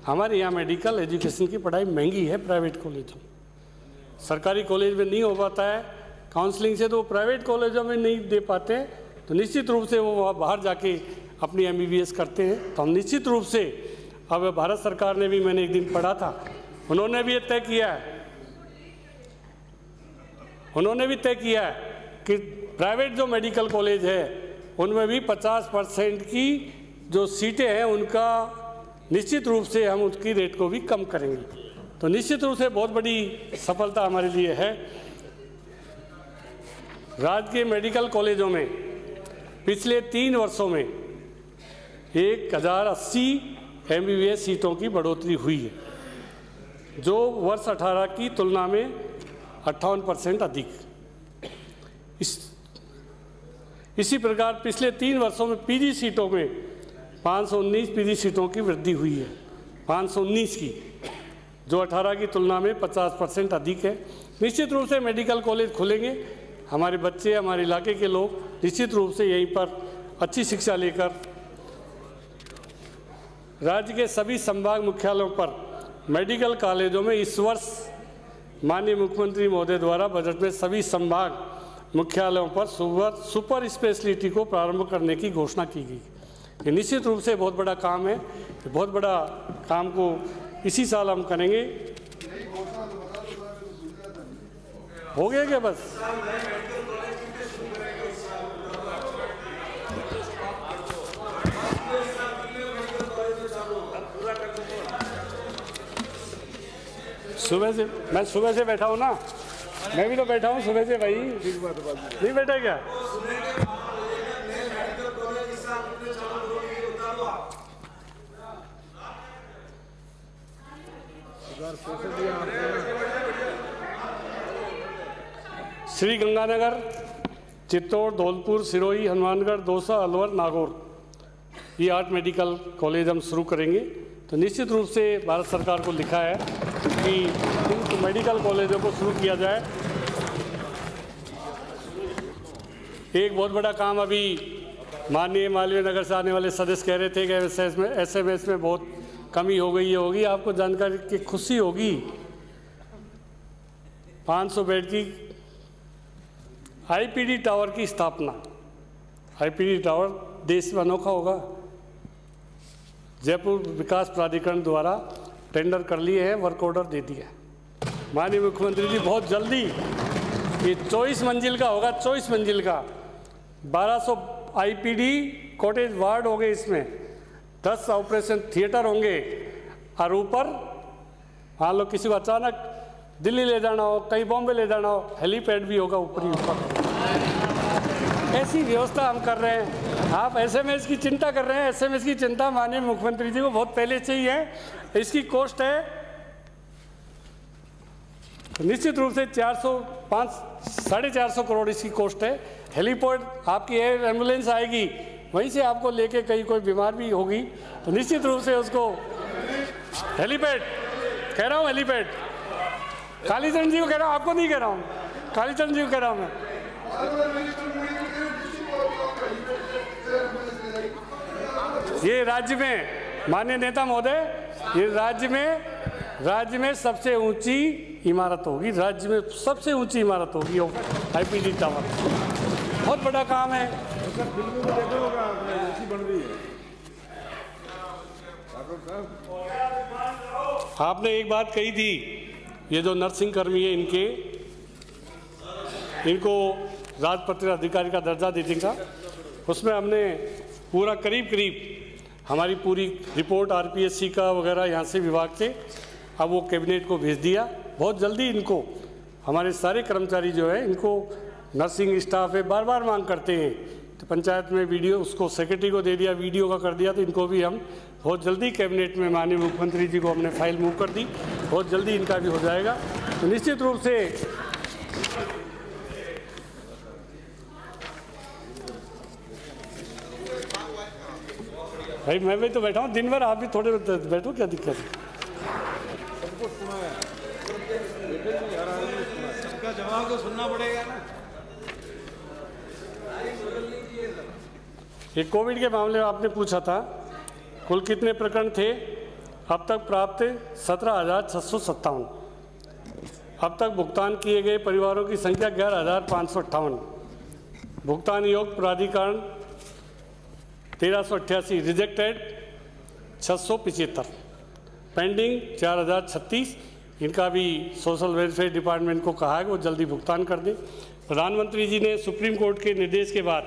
हमारे यहाँ मेडिकल एजुकेशन की पढ़ाई महंगी है प्राइवेट कॉलेजों में, सरकारी कॉलेज में नहीं हो पाता है, काउंसलिंग से तो प्राइवेट कॉलेजों में नहीं दे पाते, तो निश्चित रूप से वो वहाँ बाहर जाके अपनी एमबीबीएस करते हैं। तो हम निश्चित रूप से, अब भारत सरकार ने भी, मैंने एक दिन पढ़ा था, उन्होंने भी तय किया है कि प्राइवेट जो मेडिकल कॉलेज है उनमें भी 50% की जो सीटें हैं उनका निश्चित रूप से हम उसकी रेट को भी कम करेंगे। तो निश्चित रूप से बहुत बड़ी सफलता हमारे लिए है। राज्य के मेडिकल कॉलेजों में पिछले 3 वर्षों में 1080 एमबीबीएस सीटों की बढ़ोतरी हुई है, जो वर्ष 18 की तुलना में 58% अधिक। इसी प्रकार पिछले 3 वर्षों में पीजी सीटों में 519 पीजी सीटों की वृद्धि हुई है, 519 की, जो 18 की तुलना में 50% अधिक है। निश्चित रूप से मेडिकल कॉलेज खुलेंगे, हमारे बच्चे, हमारे इलाके के लोग निश्चित रूप से यहीं पर अच्छी शिक्षा लेकर राज्य के सभी संभाग मुख्यालयों पर मेडिकल कॉलेजों में इस वर्ष माननीय मुख्यमंत्री महोदय द्वारा बजट में सभी संभाग मुख्यालयों पर सुपर स्पेशलिटी को प्रारंभ करने की घोषणा की गई। ये निश्चित रूप से बहुत बड़ा काम है। बहुत बड़ा काम को इसी साल हम करेंगे। हो गया क्या बस? मैं सुबह से बैठा हूँ ना, मैं भी तो बैठा हूँ सुबह से भाई। नहीं बैठा क्या? श्री गंगानगर, चित्तौड़, धौलपुर, सिरोही, हनुमानगढ़, दौसा, अलवर, नागौर, ये 8 मेडिकल कॉलेज हम शुरू करेंगे। तो निश्चित रूप से भारत सरकार को लिखा है कि इन मेडिकल कॉलेजों को शुरू किया जाए। एक बहुत बड़ा काम अभी माननीय मालवीय नगर से आने वाले सदस्य कह रहे थे कि एसएमएस में बहुत कमी हो गई, ये होगी। आपको जानकारी की खुशी होगी, 500 बेड की आईपीडी टावर की स्थापना। आईपीडी टावर देश में अनोखा होगा। जयपुर विकास प्राधिकरण द्वारा टेंडर कर लिए हैं, वर्क ऑर्डर दे दिया। माननीय मुख्यमंत्री जी बहुत जल्दी ये 24 मंजिल का होगा, 24 मंजिल का। 1200 आईपीडी कॉटेज वार्ड होंगे, इसमें 10 ऑपरेशन थिएटर होंगे। और ऊपर मान लो किसी को अचानक दिल्ली ले जाना हो, कहीं बॉम्बे ले जाना हो, हेलीपैड भी होगा ऊपर ही ऊपर। ऐसी व्यवस्था हम कर रहे हैं। आप एसएमएस की चिंता कर रहे हैं। एसएमएस की चिंता माननीय मुख्यमंत्री जी को बहुत पहले से ही है। इसकी कॉस्ट है निश्चित रूप से 400-450 करोड़ इसकी कॉस्ट है। हेलीपैड, आपकी एयर एम्बुलेंस आएगी, वहीं से आपको लेके कहीं कोई बीमार भी होगी तो निश्चित रूप से उसको हेलीपैड, कह रहा हूँ हेलीपैड, कालीचरण जी को कह रहा हूँ, आपको नहीं कह रहा हूँ, कालीचरण जी को कह रहा हूँ मैं। ये राज्य में माननीय नेता महोदय, ये राज्य में सबसे ऊंची इमारत होगी। राज्य में सबसे ऊंची इमारत होगी आईपीडी टावर। बहुत बड़ा काम है। आपने एक बात कही थी, ये जो नर्सिंग कर्मी है इनको राजपत्रित अधिकारी का दर्जा दे देगा। उसमें हमने पूरा करीब हमारी पूरी रिपोर्ट आरपीएससी का वगैरह यहाँ से विभाग से अब वो कैबिनेट को भेज दिया। बहुत जल्दी इनको, हमारे सारे कर्मचारी जो है इनको नर्सिंग स्टाफ है, बार मांग करते हैं। तो पंचायत में वीडियो उसको सेक्रेटरी को दे दिया, वीडियो का कर दिया। तो इनको भी हम बहुत जल्दी कैबिनेट में माननीय मुख्यमंत्री जी को हमने फाइल मूव कर दी। बहुत जल्दी इनका भी हो जाएगा। तो निश्चित रूप से भाई मैं भी तो बैठा हूँ दिन भर, आप भी थोड़े बैठो, क्या दिक्कत है? सबको सुना है, सबका जवाब तो सुनना पड़ेगा ना। ये कोविड के मामले में आपने पूछा था, कुल कितने प्रकरण थे? अब तक प्राप्त 17,657। अब तक भुगतान किए गए परिवारों की संख्या 11,558। भुगतान योग्य प्राधिकरण 1388, रिजेक्टेड 675, पेंडिंग 4,036। इनका भी सोशल वेलफेयर डिपार्टमेंट को कहा है कि वो जल्दी भुगतान कर दें। प्रधानमंत्री जी ने सुप्रीम कोर्ट के निर्देश के बाद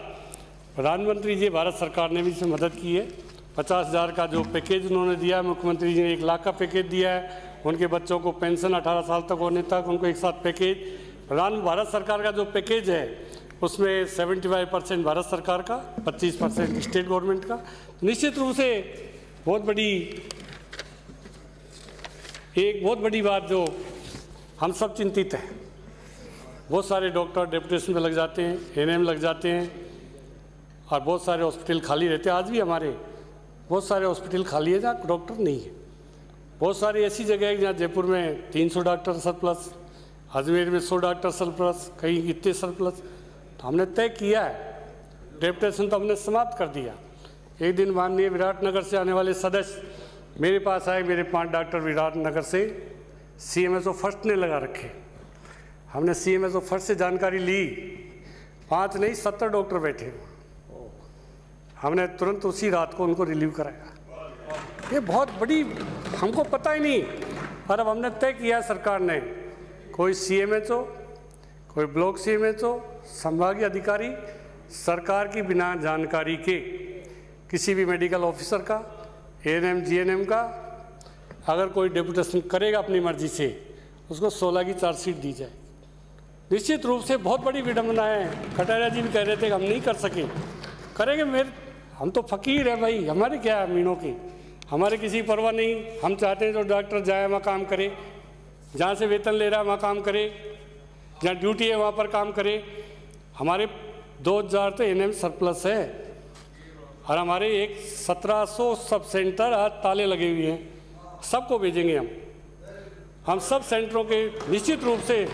प्रधानमंत्री जी, भारत सरकार ने भी इसमें मदद की है। 50,000 का जो पैकेज उन्होंने दिया, मुख्यमंत्री जी ने 1 लाख का पैकेज दिया है। उनके बच्चों को पेंशन 18 साल तक होने तक उनको एक साथ पैकेज। भारत सरकार का जो पैकेज है उसमें 75% भारत सरकार का, 25% स्टेट गवर्नमेंट का। निश्चित रूप से बहुत बड़ी बात जो हम सब चिंतित हैं, बहुत सारे डॉक्टर डेपुटेशन में लग जाते हैं, एएनएम लग जाते हैं और बहुत सारे हॉस्पिटल खाली रहते हैं। आज भी हमारे बहुत सारे हॉस्पिटल खाली है जहाँ डॉक्टर नहीं है। बहुत सारी ऐसी जगह है जहाँ जयपुर में 300 डॉक्टर सरप्लस, अजमेर में 100 डॉक्टर सरप्लस, कहीं इतने सरप्लस। तो हमने तय किया है, डेपुटेशन तो हमने समाप्त कर दिया। एक दिन माननीय विराटनगर से आने वाले सदस्य मेरे पास आए, मेरे 5 डॉक्टर विराटनगर से CMSO फर्स्ट ने लगा रखे। हमने CMSO फर्स्ट से जानकारी ली, 5 नहीं 70 डॉक्टर बैठे, हमने तुरंत उसी रात को उनको रिलीव कराया। ये बहुत बड़ी, हमको पता ही नहीं, पर अब हमने तय किया सरकार ने, कोई CMSO, कोई ब्लॉक CMSO, संभागीय अधिकारी सरकार की बिना जानकारी के किसी भी मेडिकल ऑफिसर का, ANM GNM का अगर कोई डेपुटेशन करेगा अपनी मर्जी से, उसको 16 की चार्जशीट दी जाए। निश्चित रूप से बहुत बड़ी विडंबना है। कटारिया जी भी कह रहे थे कि हम नहीं कर सके, करेंगे। हम तो फकीर हैं भाई, हमारे क्या है मीनों की, हमारे किसी परवाह नहीं। हम चाहते हैं जो डॉक्टर जाए वहाँ काम करे, जहाँ से वेतन ले रहा है वहाँ काम करे, जहाँ ड्यूटी है वहाँ पर काम करे। हमारे 2000 तो ANM सरप्लस है, और हमारे 1700 सब सेंटर आज ताले लगे हुए हैं। सबको भेजेंगे हम सब सेंटरों के निश्चित रूप से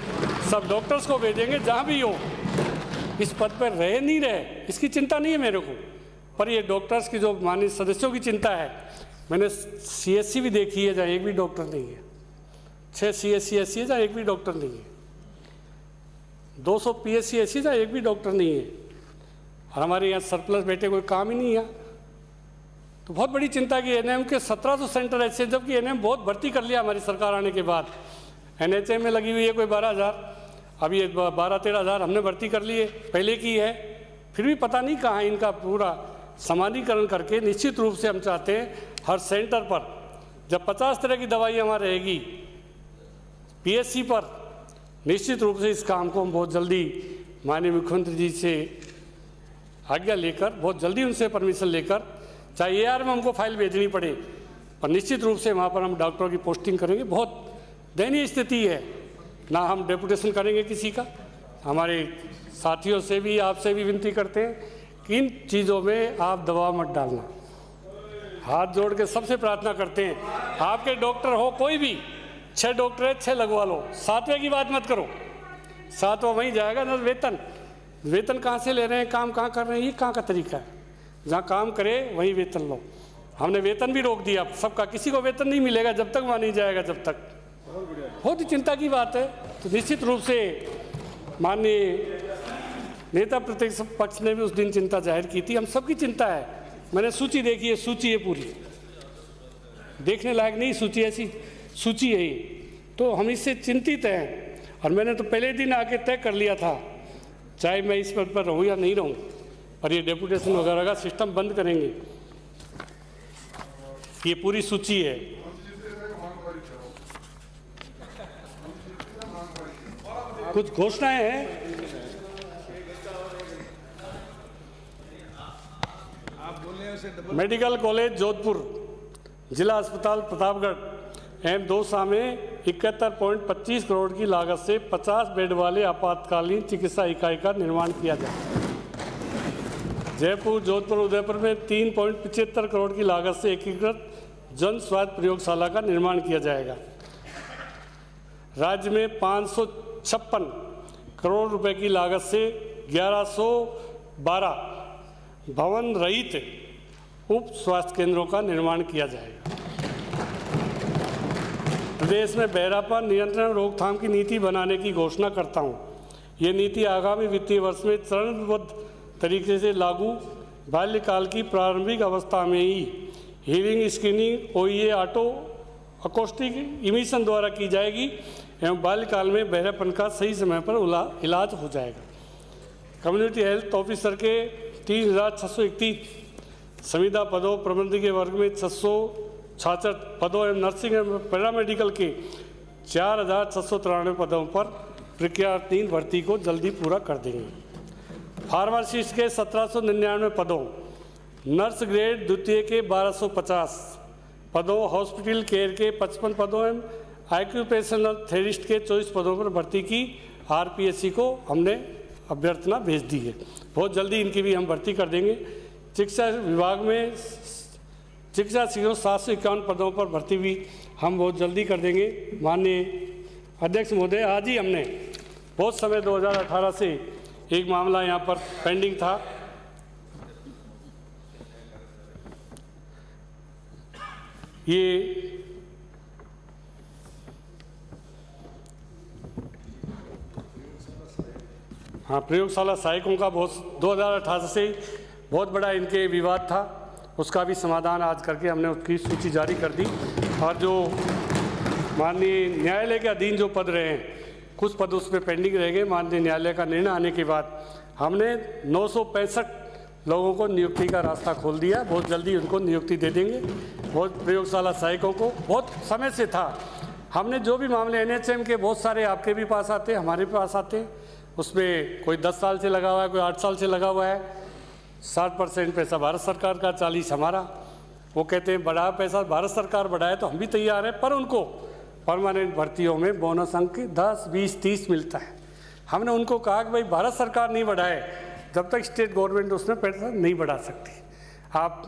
सब डॉक्टर्स को भेजेंगे, जहाँ भी हो। इस पद पर रहे नहीं रहे इसकी चिंता नहीं है मेरे को, पर ये डॉक्टर्स की जो माननीय सदस्यों की चिंता है। मैंने CSC भी देखी है जहाँ एक भी डॉक्टर नहीं है, 6 CSC ऐसी है जहाँ एक भी डॉक्टर नहीं है, 200 PSC ऐसी जहाँ एक भी डॉक्टर नहीं है, और हमारे यहाँ सरप्लस बैठे कोई काम ही नहीं है। तो बहुत बड़ी चिंता की ANM के 1700 सेंटर ऐसे हैं, जबकि ANM बहुत भर्ती कर लिया हमारी सरकार आने के बाद। NHM में लगी हुई है कोई 12,000, अभी 12-13 हज़ार हमने भर्ती कर लिए पहले की है, फिर भी पता नहीं कहाँ इनका पूरा समानीकरण करके। निश्चित रूप से हम चाहते हैं हर सेंटर पर जब 50 तरह की दवाई हमारी रहेगी PSC पर, निश्चित रूप से इस काम को हम बहुत जल्दी माननीय मुख्यमंत्री जी से आज्ञा लेकर, बहुत जल्दी उनसे परमिशन लेकर, चाहे AR में हमको फाइल भेजनी पड़े, पर निश्चित रूप से वहाँ पर हम डॉक्टरों की पोस्टिंग करेंगे। बहुत दयनीय स्थिति है, ना हम डेपुटेशन करेंगे किसी का। हमारे साथियों से भी, आपसे भी विनती करते हैं कि इन चीज़ों में आप दबाव मत डालना। हाथ जोड़ के सबसे प्रार्थना करते हैं, आपके डॉक्टर हो कोई भी, 6 डॉक्टर है 6 लगवा लो, 7वें की बात मत करो। 7वां वहीं जाएगा ना। वेतन कहाँ से ले रहे हैं, काम कहाँ कर रहे हैं, ये कहाँ का तरीका है? जहाँ काम करे वहीं वेतन लो। हमने वेतन भी रोक दिया सबका, किसी को वेतन नहीं मिलेगा जब तक वहाँ नहीं जाएगा, जब तक। बहुत ही चिंता की बात है। तो निश्चित रूप से माननीय नेता प्रतिपक्ष पक्ष ने भी उस दिन चिंता जाहिर की थी, हम सबकी चिंता है। मैंने सूची देखी है, सूची है पूरी, देखने लायक नहीं सूची, ऐसी सूची है ये। तो हम इससे चिंतित हैं, और मैंने तो पहले दिन आके तय कर लिया था, चाहे मैं इस पद पर रहूँ या नहीं रहूँ, पर ये डेपुटेशन वगैरह का सिस्टम बंद करेंगे। ये पूरी सूची है। कुछ घोषणाएं हैं। मेडिकल कॉलेज जोधपुर, जिला अस्पताल प्रतापगढ़ एवं दौसा में 71.25 करोड़ की लागत से 50 बेड वाले आपातकालीन चिकित्सा इकाई का निर्माण किया जाए। जयपुर, जोधपुर, उदयपुर में 3.75 करोड़ की लागत से एकीकृत जन स्वास्थ्य प्रयोगशाला का निर्माण किया जाएगा। राज्य में 556 करोड़ रुपए की लागत से 1112 भवन रहित उप स्वास्थ्य केंद्रों का निर्माण किया जाएगा। प्रदेश में बहरापन नियंत्रण रोकथाम की नीति बनाने की घोषणा करता हूं। ये नीति आगामी वित्तीय वर्ष में चरणबद्ध तरीके से लागू, बाल्यकाल की प्रारंभिक अवस्था में ही hearing screening OEA auto acoustic emission द्वारा की जाएगी एवं बाल्यकाल में बहरापन का सही समय पर इलाज हो जाएगा। कम्युनिटी हेल्थ ऑफिसर के 3631 संविदा पदों, प्रबंधकीय वर्ग में 666 पदों एवं नर्सिंग एवं पैरामेडिकल के 4693 पदों पर प्रक्रियाधीन भर्ती को जल्दी पूरा कर देंगे। फार्मासिस्ट के 1799 पदों, नर्स ग्रेड द्वितीय के 1250 पदों, हॉस्पिटल केयर के 55 पदों एवं ऑक्यूपेशनल थेरेपिस्ट के 24 पदों पर भर्ती की RPSC को हमने अभ्यर्थना भेज दी है। बहुत जल्दी इनकी भी हम भर्ती कर देंगे। शिक्षा विभाग में शिक्षा शिक्षकों 751 पदों पर भर्ती भी हम बहुत जल्दी कर देंगे। माननीय अध्यक्ष महोदय, आज ही हमने बहुत समय 2018 से एक मामला यहाँ पर पेंडिंग था, ये हाँ, प्रयोगशाला सहायकों का 2018 से बहुत बड़ा इनके विवाद था, उसका भी समाधान आज करके हमने उसकी सूची जारी कर दी। और जो माननीय न्यायालय के अधीन जो पद रहे हैं, कुछ पद उसमें पेंडिंग रह गए। माननीय न्यायालय का निर्णय आने के बाद हमने 965 लोगों को नियुक्ति का रास्ता खोल दिया। बहुत जल्दी उनको नियुक्ति दे देंगे। बहुत प्रयोगशाला सहायकों को बहुत समय से था, हमने जो भी मामले NHM के बहुत सारे आपके भी पास आते हैं, हमारे पास आते हैं, उसमें कोई 10 साल से लगा हुआ है, कोई 8 साल से लगा हुआ है। 60% पैसा भारत सरकार का, 40 हमारा। वो कहते हैं बड़ा पैसा भारत सरकार बढ़ाए तो हम भी तैयार हैं, पर उनको परमानेंट भर्तियों में बोनस अंक 10, 20, 30 मिलता है। हमने उनको कहा कि भाई भारत सरकार नहीं बढ़ाए जब तक स्टेट गवर्नमेंट उसमें पैसा नहीं बढ़ा सकती। आप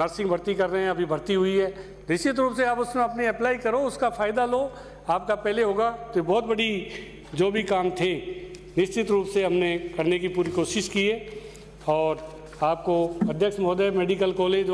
नर्सिंग भर्ती कर रहे हैं, अभी भर्ती हुई है, निश्चित रूप से आप उसमें अपनी अप्लाई करो, उसका फ़ायदा लो, आपका पहले होगा। तो बहुत बड़ी जो भी काम थे निश्चित रूप से हमने करने की पूरी कोशिश की है। और आपको अध्यक्ष महोदय, मेडिकल कॉलेज